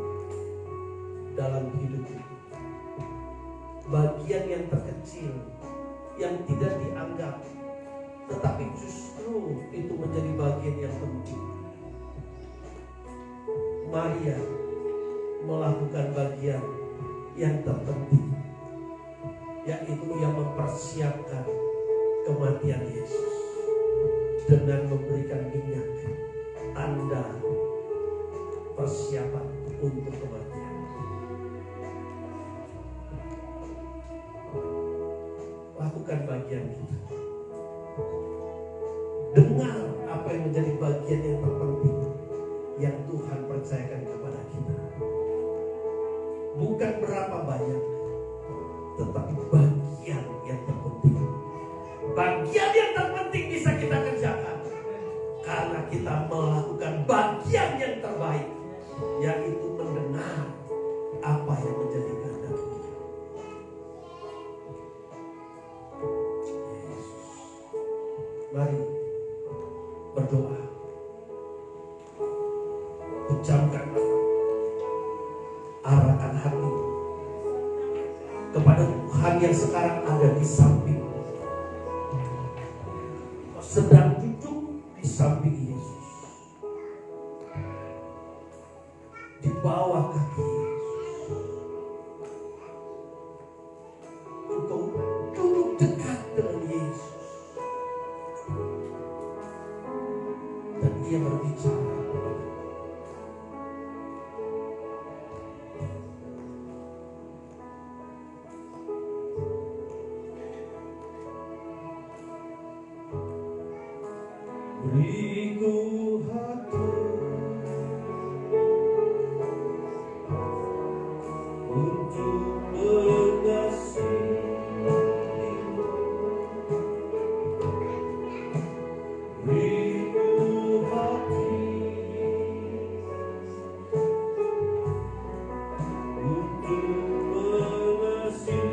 dalam hidup ini. Bagian yang terkecil, yang tidak dianggap, tetapi justru itu menjadi bagian yang penting. Maria melakukan bagian yang terpenting, yaitu ia mempersiapkan kematian Yesus dengan memberikan minyak, tanda persiapan untuk kematian. Lakukan bagian kita. Dengar apa yang menjadi bagian yang terpenting yang Tuhan percayakan kepada kita. Bukan berapa banyak, tetapi bagian yang terpenting. Bagian yang terpenting bisa kita kerjakan karena kita melakukan bagian yang terbaik, yaitu mendengar apa yang menjadi kehendak Dia. Mari berdoa. Ucapkan arahkan hati kepada Tuhan yang sekarang ada di samping, sedang duduk di samping Yesus, di bawah kaki Yesus. Engkau duduk dekat dengan Yesus dan Dia berbicara. Beriku hati untuk mengasihimu, beriku hati untuk mengasihimu,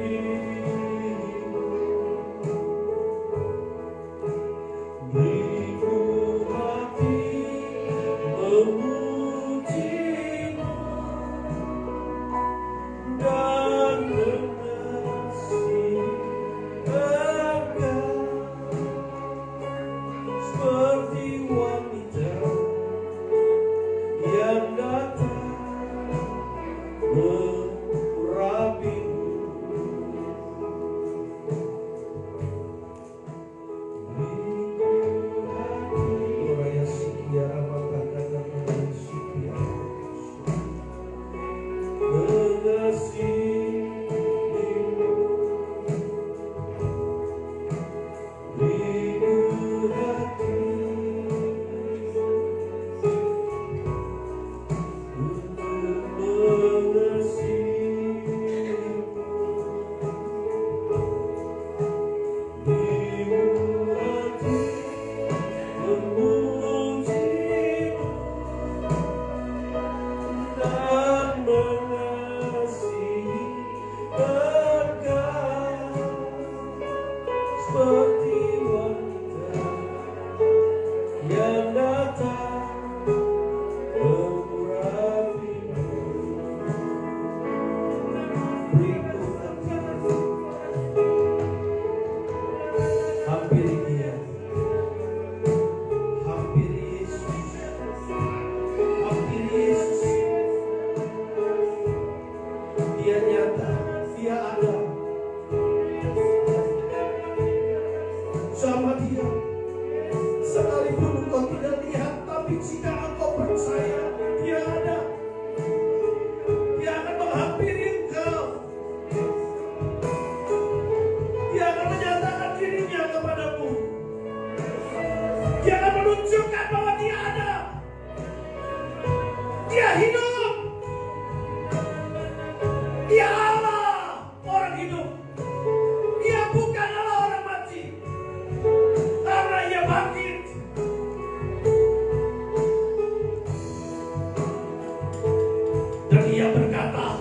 beriku hati jika engkau percaya, Dia ada. Dia akan menghampiri engkau. Dia akan menyatakan dirinya kepadamu. Dia akan menunjukkan bahwa Dia ada. Dia hidup. Dia Allah, orang hidup. Dia bukan Allah orang mati. Karena Ia bangkit. Dan Ia berkata,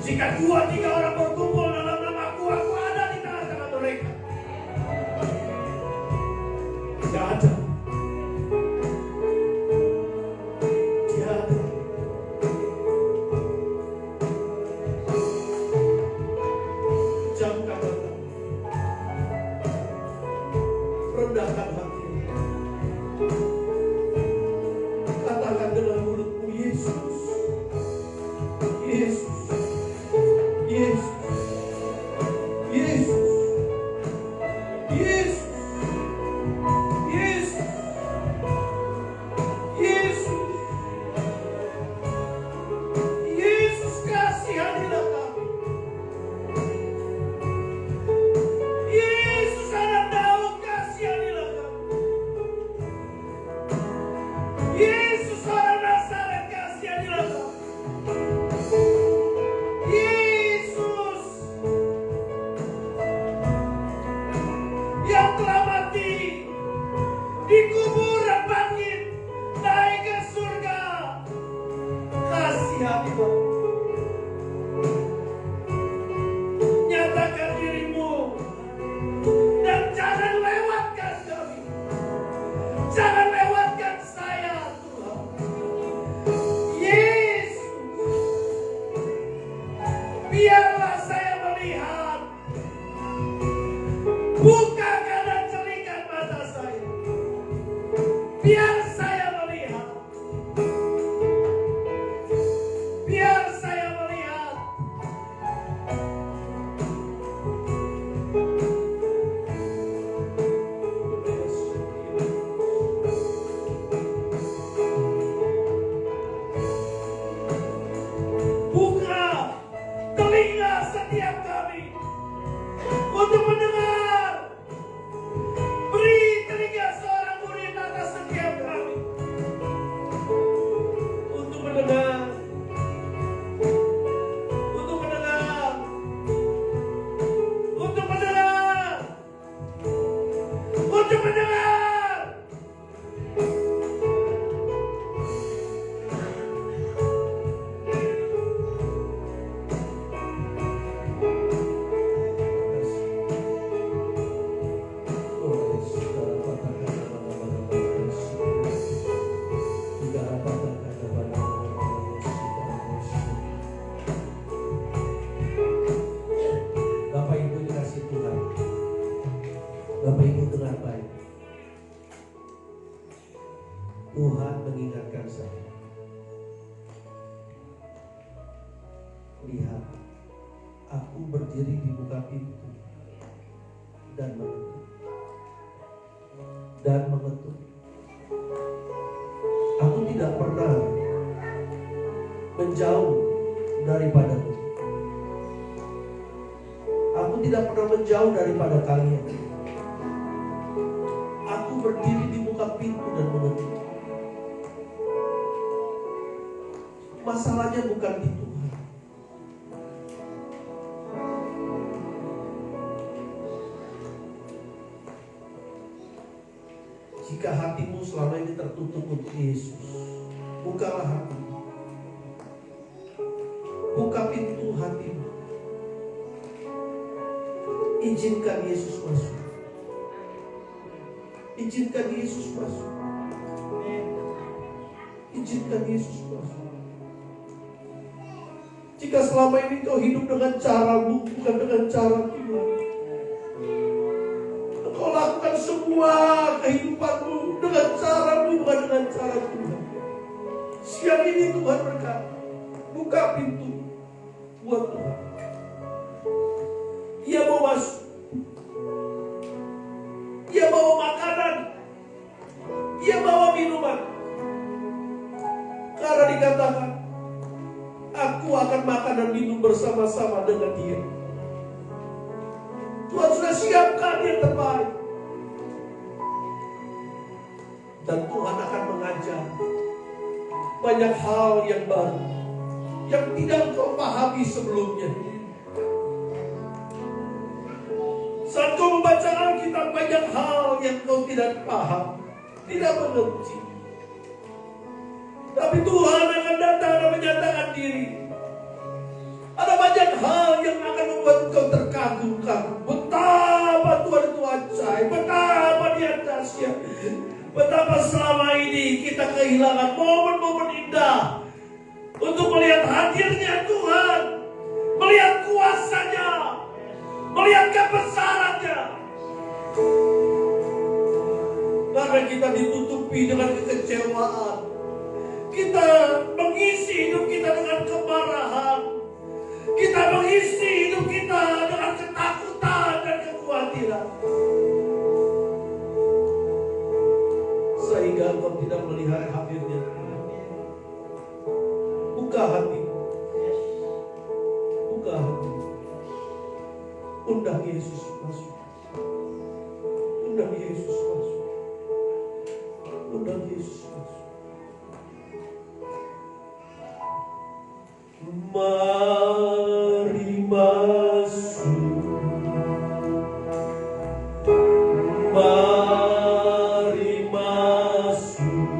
jika 2-3 orang berkumpul dalam nama-Ku, Aku ada di tengah-tengah mereka. Dia ada. Dia ada. Jamkan mata. Rendahkan hatimu. Katakan dengan mulutmu, Yesus. Yesus. Yesus. Yesus. Yesus. Yesus. Yesus. Yesus, kasihanilah kami. Yesus, anak Daud, kasihanilah kami. Yesus, orang Nazaret, kasihanilah kami. Yesus yang telah mati, dikubur dan bangkit, naik ke surga. Kasihanilah. Nyatakan dirimu dan jangan lewatkan kami. Jangan lewatkan saya, Tuhan. Yesus, biarlah saya melihat. Bukakan dan celikan mata saya. Biar saya melihat. Biar saya melihat. Buka telinga setiap kami untuk mendengar. Beri telinga seorang murid atas setiap kami untuk mendengar. Untuk mendengar. Untuk mendengar. Untuk mendengar. Bapak Ibu dikasih Tuhan. Bapak Ibu dengar baik. Tuhan mengingatkan saya. Lihat, aku berdiri di buka pintu dan mengetuk. Dan mengetuk. Aku tidak pernah menjauh daripadamu. Aku tidak pernah menjauh daripada kalian. Aku berdiri di buka pintu dan mengetuk. Masalahnya bukan di Tuhan. Jika hatimu selama ini tertutup untuk Yesus, bukalah hatimu. Buka pintu hatimu. Izinkan Yesus masuk. Izinkan Yesus masuk. Izinkan Yesus masuk. Jika selama ini kau hidup dengan caramu, bukan dengan cara Tuhan, kau lakukan semua kehidupanmu dengan caramu, bukan dengan cara Tuhan. Siang ini Tuhan berkata, buka pintu buat Tuhan. Dia mau masuk. Dia bawa makanan. Dia bawa minuman. dikatakan, aku akan makan dan minum bersama-sama dengan dia. Tuhan sudah siapkan yang terbaik. Dan Tuhan akan mengajar banyak hal yang baru, yang tidak kau pahami sebelumnya. Saat kau membaca Alkitab, banyak hal yang kau tidak paham, tidak mengerti. Tapi Tuhan akan datang dan menyatakan diri. Ada banyak hal yang akan membuat kau terkagum-kagum. Betapa Tuhan itu ajaib, betapa Dia dahsyat, betapa selama ini kita kehilangan momen-momen indah untuk melihat hadirnya Tuhan, melihat kuasa-Nya, melihat kebesaran-Nya. Karena kita ditutupi dengan kekecewaan, kita mengisi hidup kita dengan kemarahan, kita mengisi hidup kita dengan ketakutan dan kekhawatiran, sehingga engkau tidak melihat hadirnya. Buka hati, buka hati. Undang Yesus masuk. Undang Yesus masuk. Undang Yesus masuk. Mari masuk. Mari masuk.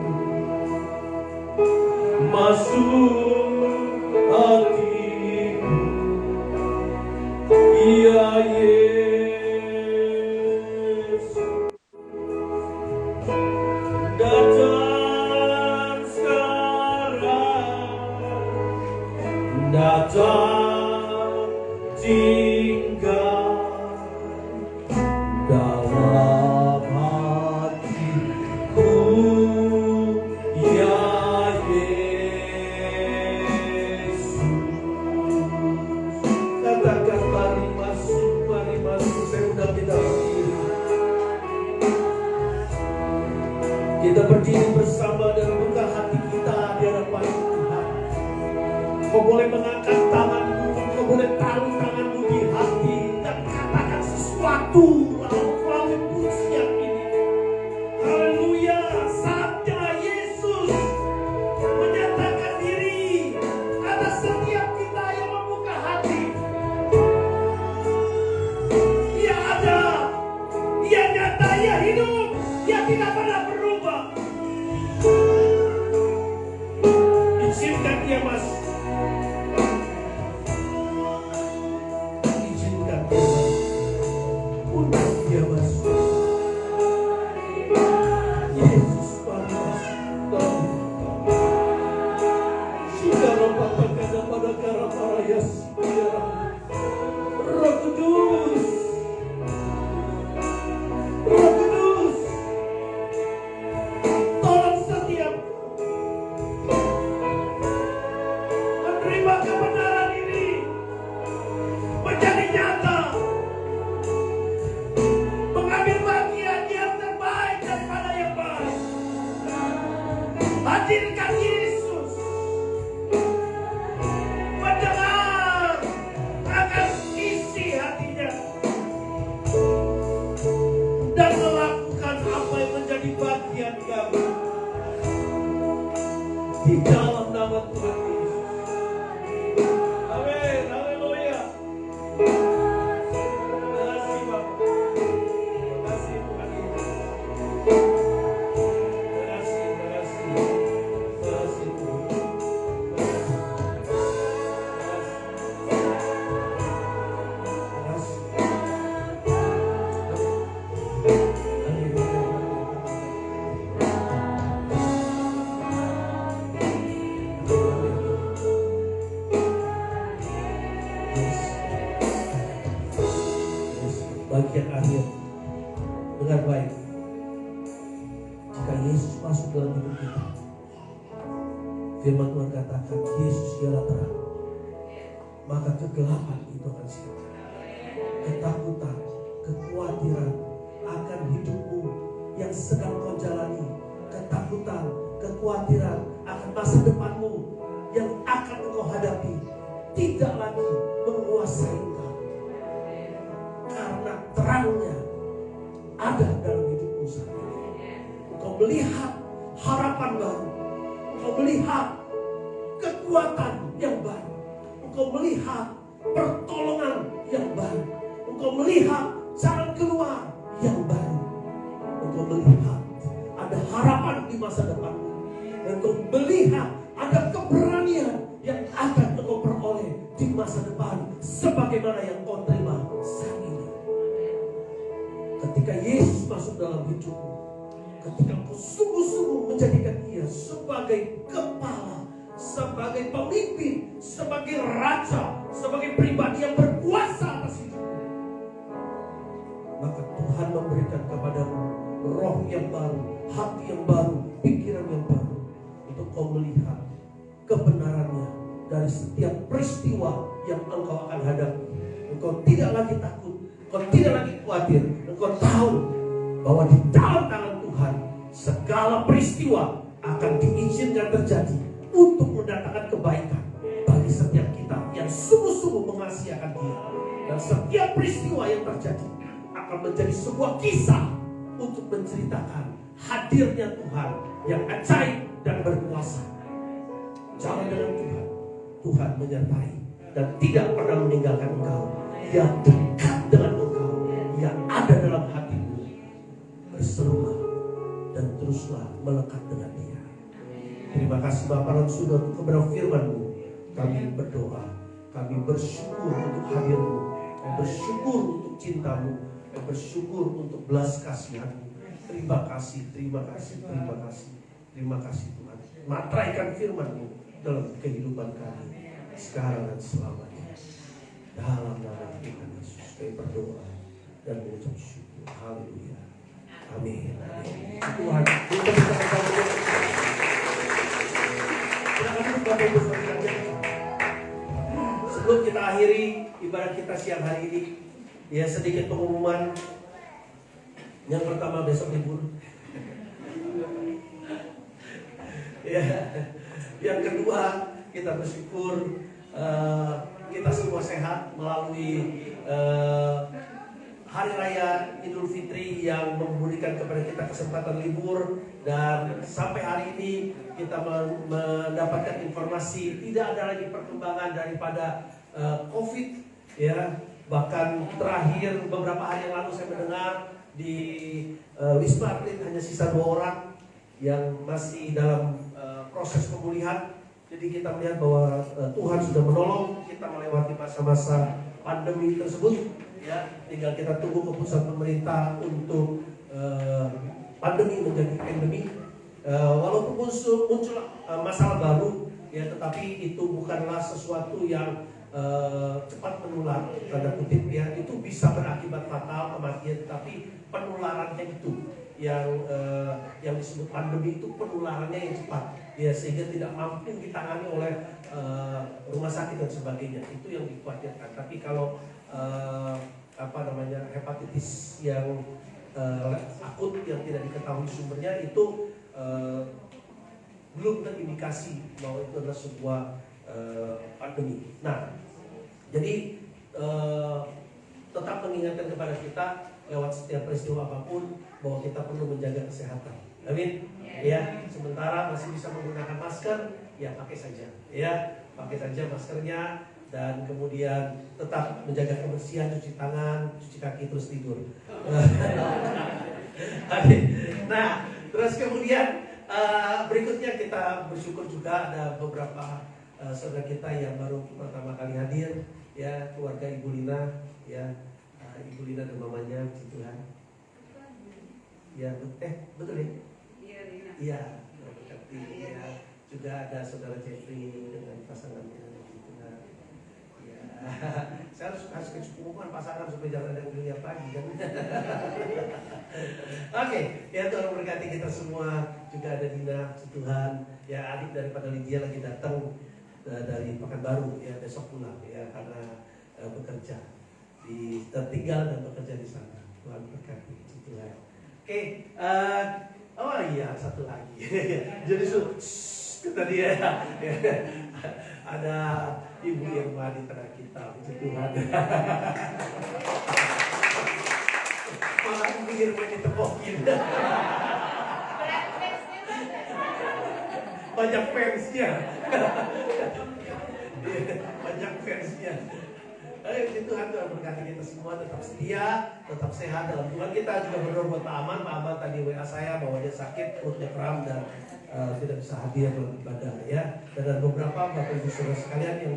Masuk hatiku, ya Yesus. Datang sekarang, datang tinggal dalam hatiku, ya Yesus. Katakan mari masuk, saya undang kita berdiri. Kita berdiri bersama dan buka hati kita di hadapan Tuhan. Kau boleh mengangkat tanganmu, kau boleh taruh tanganmu di hati dan katakan sesuatu melalui pujian ini. Haleluya, saatnya Yesus menyatakan diri atas setiap kita yang membuka hati. Ia ada, Ia nyata, Ia hidup, Ia tidak pernah berubah. Izinkan Dia masuk. Izinkan Dia masuk. Undang Dia masuk. Yesus mari masuk. Sudah mempatahkan pada cara para Yesus. Roh Kudus, Roh Kudus, tolong setiap menerima kebenaran ini menjadi nyata, mengambil bagian yang terbaik daripada yang baik. Hadirkan Yesus, mendengar akan isi hatinya, dan melakukan apa yang menjadi bagian kami di dalam nama Tuhan Yesus. Amin, haleluya. Terima kasih Bapak, terima kasih Tuhan Yesus. Terima kasih, terima kasih, terima kasih Tuhan. Terima kasih. Bagian akhir dengan baik. Jika Yesus masuk dalam hidup kita, firman Tuhan katakan Yesus ialah terang, maka kegelapan itu akan siapa. Ketakutan, kekhawatiran akan hidupmu yang sedang kau jalani, ketakutan, kekhawatiran akan masa depanmu melihat harapan baru. Engkau melihat kekuatan yang baru. Engkau melihat pertolongan yang baru. Engkau melihat jalan keluar yang baru. Engkau melihat ada harapan di masa depan. Engkau melihat ada keberanian yang akan engkau peroleh di masa depan sebagaimana yang kau terima saat ini. Ketika Yesus masuk dalam hidupmu, ketika engkau sungguh-sungguh menjadikan Dia sebagai kepala, sebagai pemimpin, sebagai raja, sebagai pribadi yang berkuasa atas hidupmu, maka Tuhan memberikan kepadamu roh yang baru, hati yang baru, pikiran yang baru, untuk kau melihat kebenarannya dari setiap peristiwa yang engkau akan hadapi. Engkau tidak lagi takut, engkau tidak lagi khawatir. Engkau tahu bahwa di dalam tangan Tuhan segala peristiwa akan diizinkan terjadi untuk mendatangkan kebaikan bagi setiap kita yang sungguh-sungguh mengasihi akan Dia. Dan setiap peristiwa yang terjadi akan menjadi sebuah kisah untuk menceritakan hadirnya Tuhan yang ajaib dan berkuasa. Jalan dengan Tuhan, Tuhan menyertai dan tidak pernah meninggalkan engkau. Dia dekat dengan engkau, yang ada dalam hatimu. Berserulah dan teruslah melekat dengan Dia. Terima kasih Bapa dan Surga untuk kebenaran firman-Mu. Kami berdoa, kami bersyukur untuk hadir-Mu, bersyukur untuk cinta-Mu, bersyukur untuk belas kasihan-Mu. Terima kasih, terima kasih, terima kasih, terima kasih Tuhan. Matraikan firman-Mu dalam kehidupan kami sekarang dan selamanya. Dalam nama Tuhan Yesus kami berdoa dan mengucap syukur. Haleluya. Amin. Amin. Tuhan, kita sebelum kita akhiri ibadah kita siang hari ini, ya sedikit pengumuman. Yang pertama, besok libur. Ya. Yang kedua, kita bersyukur kita semua sehat melalui Hari Raya Idul Fitri yang memberikan kepada kita kesempatan libur. Dan sampai hari ini kita mendapatkan informasi tidak ada lagi perkembangan daripada COVID, ya. Bahkan terakhir beberapa hari yang lalu saya mendengar di Wisma Atlet hanya sisa 2 orang yang masih dalam proses pemulihan. Jadi kita melihat bahwa Tuhan sudah menolong kita melewati masa-masa pandemi tersebut, ya. Tinggal kita tunggu keputusan pemerintah untuk pandemi menjadi endemi. Walaupun muncul masalah baru, ya, tetapi itu bukanlah sesuatu yang cepat menular, tanda kutip, ya. Itu bisa berakibat fatal, kematian, tapi penularannya itu yang disebut pandemi itu penularannya yang cepat, ya, sehingga tidak mampu ditangani oleh rumah sakit dan sebagainya. Itu yang dikhawatirkan. Tapi kalau hepatitis yang akut yang tidak diketahui sumbernya itu belum terindikasi bahwa itu adalah sebuah pandemi. Nah, jadi tetap mengingatkan kepada kita lewat setiap peristiwa apapun bahwa kita perlu menjaga kesehatan. Amin. Ya, sementara masih bisa menggunakan masker, ya pakai saja. Ya, pakai saja maskernya dan kemudian tetap menjaga kebersihan, cuci tangan, cuci kaki, terus tidur. Nah, terus kemudian berikutnya kita bersyukur juga ada beberapa saudara kita yang baru pertama kali hadir, ya, keluarga Ibu Lina, ya, Ibu Lina dan mamanya, puji Tuhan. Ya, betul ya? Iya, Lina. Iya, berkati. Ya, juga ada saudara Jeffrey dengan pasangannya, puji Tuhan. Ya, saya harus kecukupan pasangan supaya jangan ada yang dilihat lagi, kan? Oke, ya, Tuhan memberkati kita semua. Juga ada Dina, puji Tuhan. Ya, adik daripada Lydia lagi datang dari Pekanbaru, ya, besok pulang, ya, karena bekerja tinggal dan bekerja di sana. Tuhan berkati, puji Tuhan. Oke, oh iya, satu lagi. Jadi kata dia, ada ibu yang di tengah kita, puji Tuhan. Malah pikir main ditepokin. banyak fansnya. Banyak fansnya. Tuhan berkati kita semua tetap setia, tetap sehat dalam Tuhan. Kita juga berdoa buat Pak Aman. Pak Aman tadi WA saya bahwa dia sakit, perutnya kram dan tidak bisa hadir dalam ibadah ya. Dan beberapa Bapak Ibu Saudara sekalian yang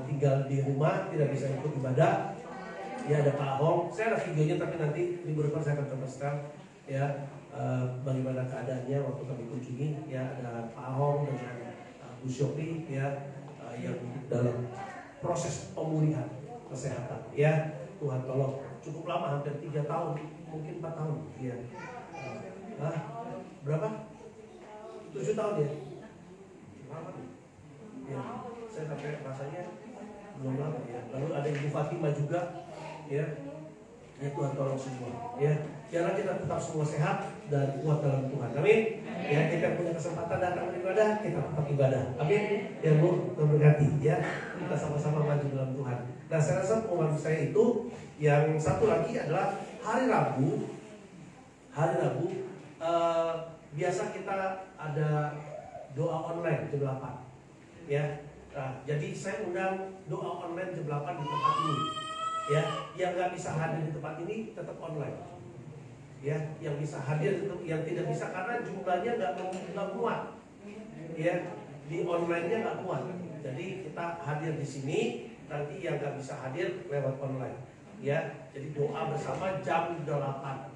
tinggal di rumah tidak bisa ikut ibadah. Ya ada Pak Ahong. Saya ada videonya tapi nanti minggu depan saya akan tempatkan ya bagaimana keadaannya waktu kami kunjungi. Ya ada Pak Ahong dengan Bu Syokri ya yang dalam proses pemulihan kesehatan ya. Tuhan tolong, cukup lama, hampir 3 tahun, mungkin 4 tahun ya. Berapa? 7 tahun ya. Lama ya. Saya sampai rasanya belum lama ya. Lalu ada Ibu Fatima juga ya. Ya Tuhan tolong semua ya. Biarlah kita tetap semua sehat dan kuat dalam Tuhan. Amin. Ya, kita punya kesempatan datang beribadah, kita tetap ibadah. Amin. Ya Bu, memberkati ya. Kita sama-sama maju dalam Tuhan. Nah, saya rasa pengumuman saya itu yang satu lagi adalah hari Rabu. Hari Rabu biasa kita ada doa online jam 8. Ya. Nah, jadi saya undang doa online jam 8 di tempat ini. Ya, yang nggak bisa hadir di tempat ini tetap online. Ya, yang bisa hadir itu, yang tidak bisa karena jumlahnya nggak muat. Ya, di online-nya nggak muat. Jadi kita hadir di sini, nanti yang nggak bisa hadir lewat online. Ya, jadi doa bersama jam 8.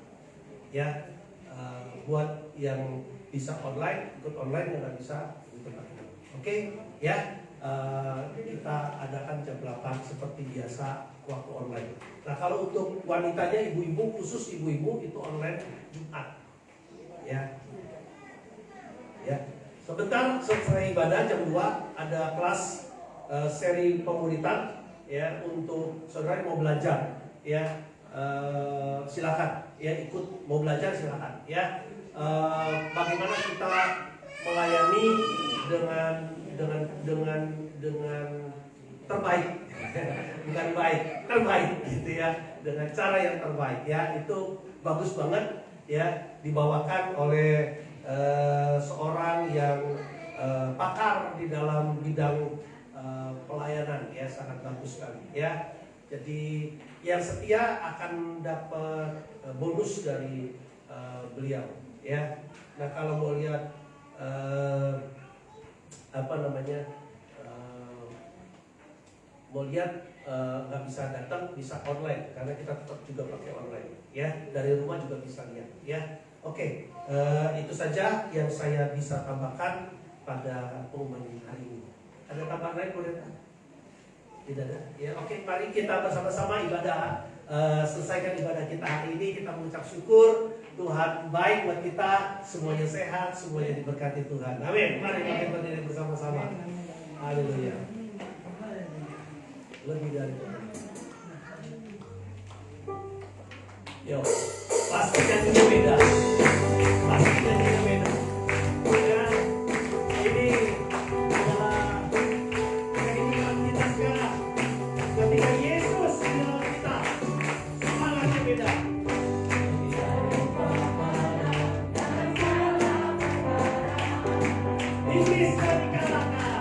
Ya, buat yang bisa online ikut online, yang nggak bisa di tempat ini. Oke, ya. Kita adakan jam 8 seperti biasa waktu online. Nah, kalau untuk wanitanya, ibu-ibu, khusus ibu-ibu itu online Jumat. Ya. Ya. Sebentar selesai ibadah jam 2 ada kelas seri pemuritan ya untuk saudara yang mau belajar ya. Silakan ya ikut, mau belajar silakan ya. Bagaimana kita melayani dengan terbaik, bukan baik, terbaik gitu ya, dengan cara yang terbaik ya. Itu bagus banget ya, dibawakan oleh seorang yang pakar di dalam bidang pelayanan ya, sangat bagus sekali ya. Jadi yang setia akan dapat bonus dari beliau ya. Nah, kalau mau lihat mau lihat nggak bisa datang, bisa online karena kita tetap juga pakai online ya, dari rumah juga bisa lihat ya. Oke, itu saja yang saya bisa tambahkan pada pengumuman hari ini. Ada tambahan lain boleh? Tidak ada ya. Oke, mari kita bersama-sama ibadah, selesaikan ibadah kita hari ini. Kita mengucap syukur Tuhan baik buat kita, semuanya sehat, semuanya diberkati Tuhan. Amin. Mari kita berdiri bersama-sama. Haleluya. Lebih dari itu. Yo, pasti nyanyinya beda. Pasti nyanyinya beda. Ya, ini adalah kehidupan kita sekarang. Ketika Yesus di dalam kita, semangatnya beda. Iblis telah dikalahkan.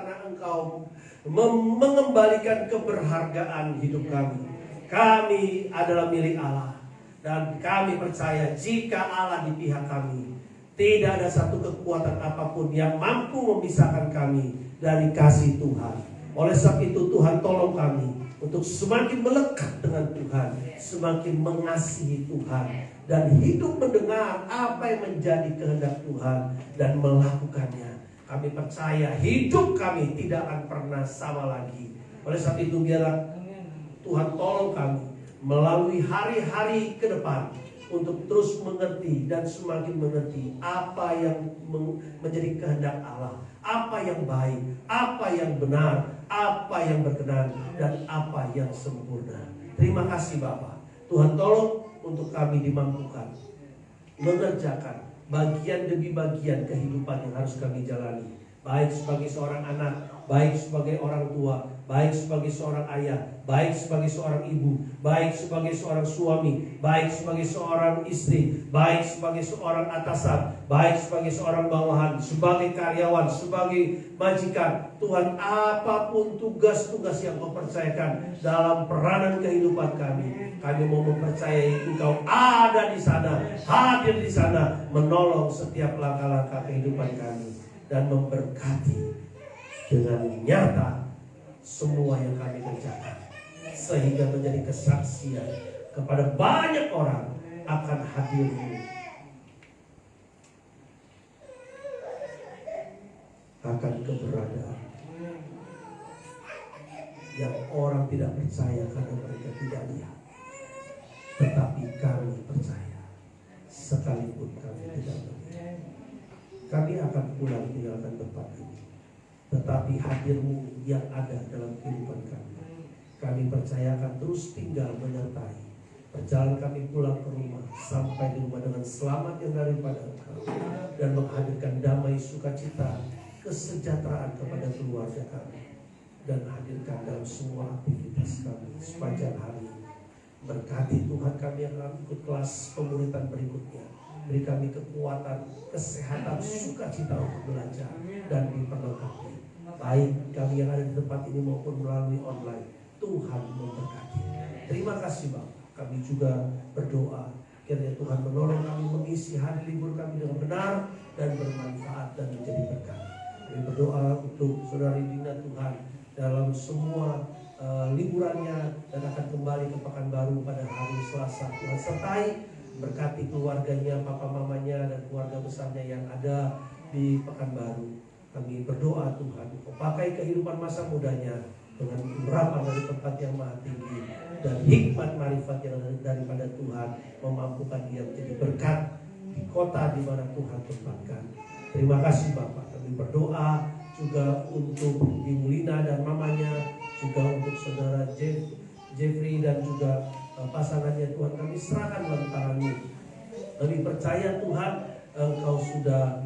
karena Engkau mengembalikan keberhargaan hidup kami. Kami adalah milik Allah. Dan kami percaya jika Allah di pihak kami, tidak ada satu kekuatan apapun yang mampu memisahkan kami dari kasih Tuhan. Oleh sebab itu Tuhan tolong kami untuk semakin melekat dengan Tuhan, semakin mengasihi Tuhan, dan hidup mendengar apa yang menjadi kehendak Tuhan dan melakukannya. Kami percaya hidup kami tidak akan pernah sama lagi. Oleh sebab itu biarlah Tuhan tolong kami melalui hari-hari ke depan untuk terus mengerti dan semakin mengerti apa yang menjadi kehendak Allah, apa yang baik, apa yang benar, apa yang berkenan, dan apa yang sempurna. Terima kasih Bapa. Tuhan tolong untuk kami dimampukan mengerjakan bagian demi bagian kehidupan yang harus kami jalani, baik sebagai seorang anak, baik sebagai orang tua, baik sebagai seorang ayah, baik sebagai seorang ibu, baik sebagai seorang suami, baik sebagai seorang istri, baik sebagai seorang atasan, baik sebagai seorang bawahan, sebagai karyawan, sebagai majikan. Tuhan, apapun tugas-tugas yang Kau percayakan dalam peranan kehidupan kami, kami mau mempercayai Engkau ada di sana, hadir di sana, menolong setiap langkah-langkah kehidupan kami dan memberkati dengan nyata semua yang kami kerjakan, sehingga menjadi kesaksian kepada banyak orang akan hadir-Mu, akan keberadaan yang orang tidak percaya karena mereka tidak lihat, tetapi kami percaya sekalipun kami tidak melihat. Kami akan pulang tinggalkan tempat ini, tetapi hadir-Mu yang ada dalam kehidupan kami, kami percaya akan terus tinggal menyertai perjalanan kami pulang ke rumah, sampai di rumah dengan selamat yang daripada Engkau, dan menghadirkan damai, sukacita, kesejahteraan kepada keluarga kami, dan hadirkan dalam semua aktivitas kami sepanjang hari. Berkati Tuhan kami yang akan ikut kelas pemuritan berikutnya. Beri kami kekuatan, kesehatan, sukacita untuk belajar dan diperlengkapi. Baik kami yang ada di tempat ini maupun melalui online, Tuhan memberkati. Terima kasih Bapak. Kami juga berdoa kiranya Tuhan menolong kami mengisi hari libur kami dengan benar dan bermanfaat dan menjadi berkat. Kami berdoa untuk Saudari Dina Tuhan dalam semua liburannya dan akan kembali ke Pekanbaru pada hari Selasa. Tuhan sertai, berkati keluarganya, papa mamanya dan keluarga besarnya yang ada di Pekanbaru. Kami berdoa Tuhan, Kau pakai kehidupan masa mudanya dengan urapan dari tempat yang maha tinggi dan hikmat marifat yang daripada Tuhan, memampukan dia menjadi berkat di kota di mana Tuhan tempatkan. Terima kasih Bapak. Kami berdoa juga untuk Ibu Lina dan mamanya, juga untuk Saudara Jeffrey dan juga pasangannya. Tuhan, kami serahkan dalam tangan-Mu. Kami percaya Tuhan, Engkau sudah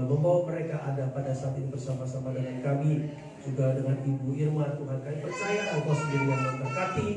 membawa mereka ada pada saat ini bersama-sama dengan kami, juga dengan Ibu Irma. Tuhan, kami percaya Engkau sendiri yang memberkati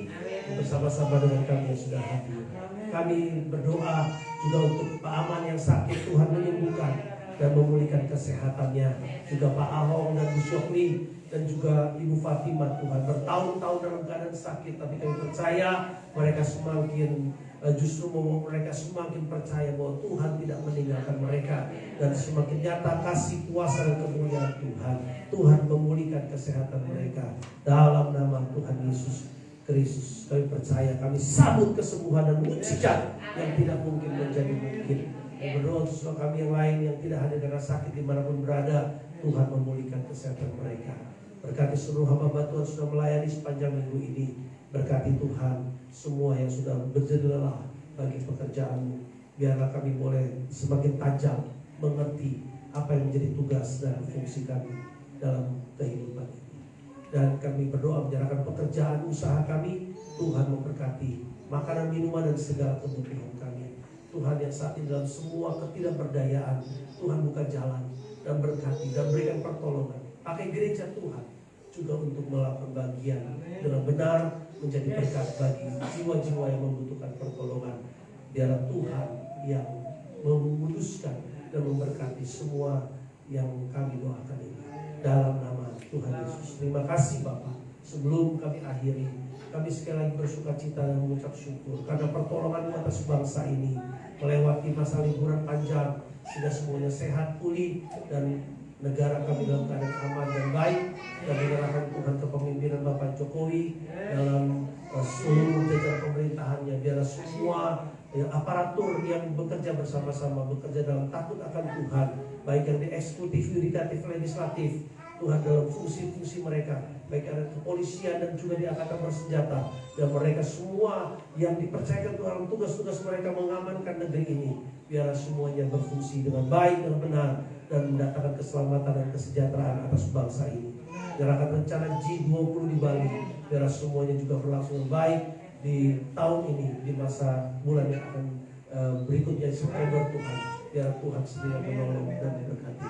bersama-sama dengan kami yang sudah hadir. Kami berdoa juga untuk Pak Aman yang sakit, Tuhan menyembuhkan dan memulihkan kesehatannya. Juga Pak Ahong dan Bu Syokli dan juga Ibu Fatimah, Tuhan bertahun-tahun dalam keadaan sakit, tapi kami percaya mereka semakin justru mereka semakin percaya bahwa Tuhan tidak meninggalkan mereka, dan semakin nyata kasih kuasa dan kemuliaan Tuhan. Tuhan memulihkan kesehatan mereka dalam nama Tuhan Yesus Kristus. Kami percaya, kami sambut kesembuhan dan mujizat yang tidak mungkin menjadi mungkin. Kami berdoa untuk kami yang lain yang tidak hadir karena sakit dimanapun berada, Tuhan memulihkan kesehatan mereka. Berkati seluruh hamba Tuhan sudah melayani sepanjang minggu ini. Berkati Tuhan semua yang sudah berjeda bagi pekerjaan-Mu. Biarlah kami boleh semakin tajam mengerti apa yang menjadi tugas dan fungsi kami dalam kehidupan ini. Dan kami berdoa menyerahkan pekerjaan usaha kami. Tuhan memberkati makanan, minuman, dan segala kebutuhan kami. Tuhan yang saat ini dalam semua ketidakberdayaan, Tuhan buka jalan dan berkati dan berikan pertolongan. Pakai gereja Tuhan juga untuk melakukan bagian dengan benar, menjadi berkat bagi jiwa-jiwa yang membutuhkan pertolongan. Biarlah Tuhan yang memutuskan dan memberkati semua yang kami doakan ini. Dalam nama Tuhan Yesus. Terima kasih Bapa. Sebelum kami akhiri, kami sekali lagi bersuka cita dan mengucap syukur karena pertolongan atas bangsa ini melewati masa liburan panjang sehingga semuanya sehat, pulih, dan negara kami dalam keadaan aman dan baik. Dan menyerahkan Tuhan kepemimpinan Bapak Jokowi dalam seluruh jajaran pemerintahannya. Biarlah semua aparatur yang bekerja bersama-sama, bekerja dalam takut akan Tuhan, baik yang di eksekutif, yudikatif, legislatif, Tuhan dalam fungsi-fungsi mereka, baik ada kepolisian dan juga di angkatan bersenjata, dan mereka semua yang dipercayakan Tuhan dalam tugas-tugas mereka mengamankan negeri ini, biarlah semuanya berfungsi dengan baik dan benar dan mendatangkan keselamatan dan kesejahteraan atas bangsa ini. Gerakan rencana G20 di Bali, biarlah semuanya juga berlangsung baik di tahun ini, di masa bulan yang akan berikutnya September. Tuhan, biar Tuhan sendiri menolong dan memberkati.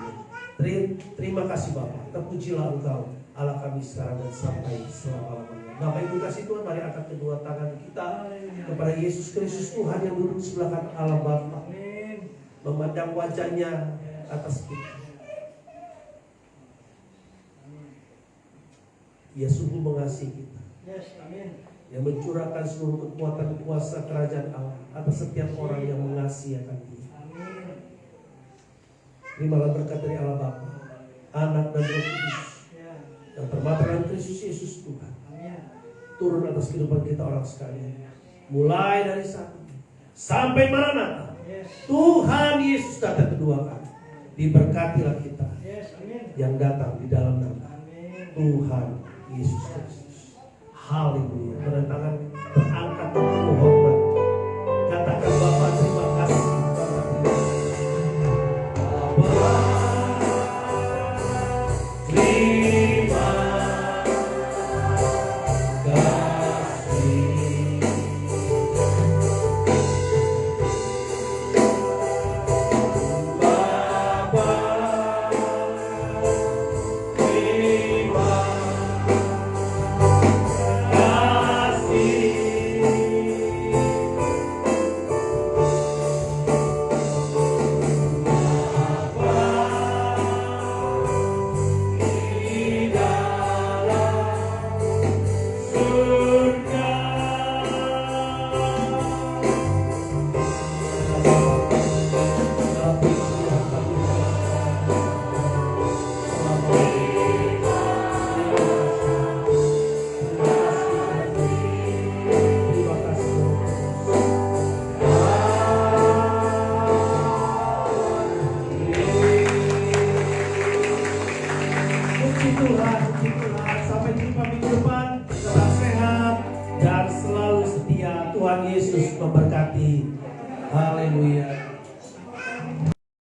Terima kasih Bapak, terpujilah Engkau Allah kami sekarang dan sampai selama-lamanya. Bapak Ibu kasih Tuhan, mari angkat kedua tangan kita kepada Yesus Kristus Tuhan yang duduk di sebelah kanan Allah Bapa, memandang wajahnya atas kita. Dia sungguh mengasihi kita. Yang mencurahkan seluruh kekuatan kuasa kerajaan Allah atas setiap orang yang mengasihi akan Dia. Terimalah berkat dari Allah Bapa, Anak dan Roh Kudus yang termater dalam Kristus Yesus Tuhan, turun atas kehidupan kita orang sekalian, mulai dari saat ini sampai Maranatha. Tuhan Yesus datang kedua kali. Diberkatilah kita yang datang di dalam nama Tuhan Yesus Kristus. Haleluya. Dengan tangan terangkat dengan hormat, katakan Bapa terima kasih. Tuhan Yesus memberkati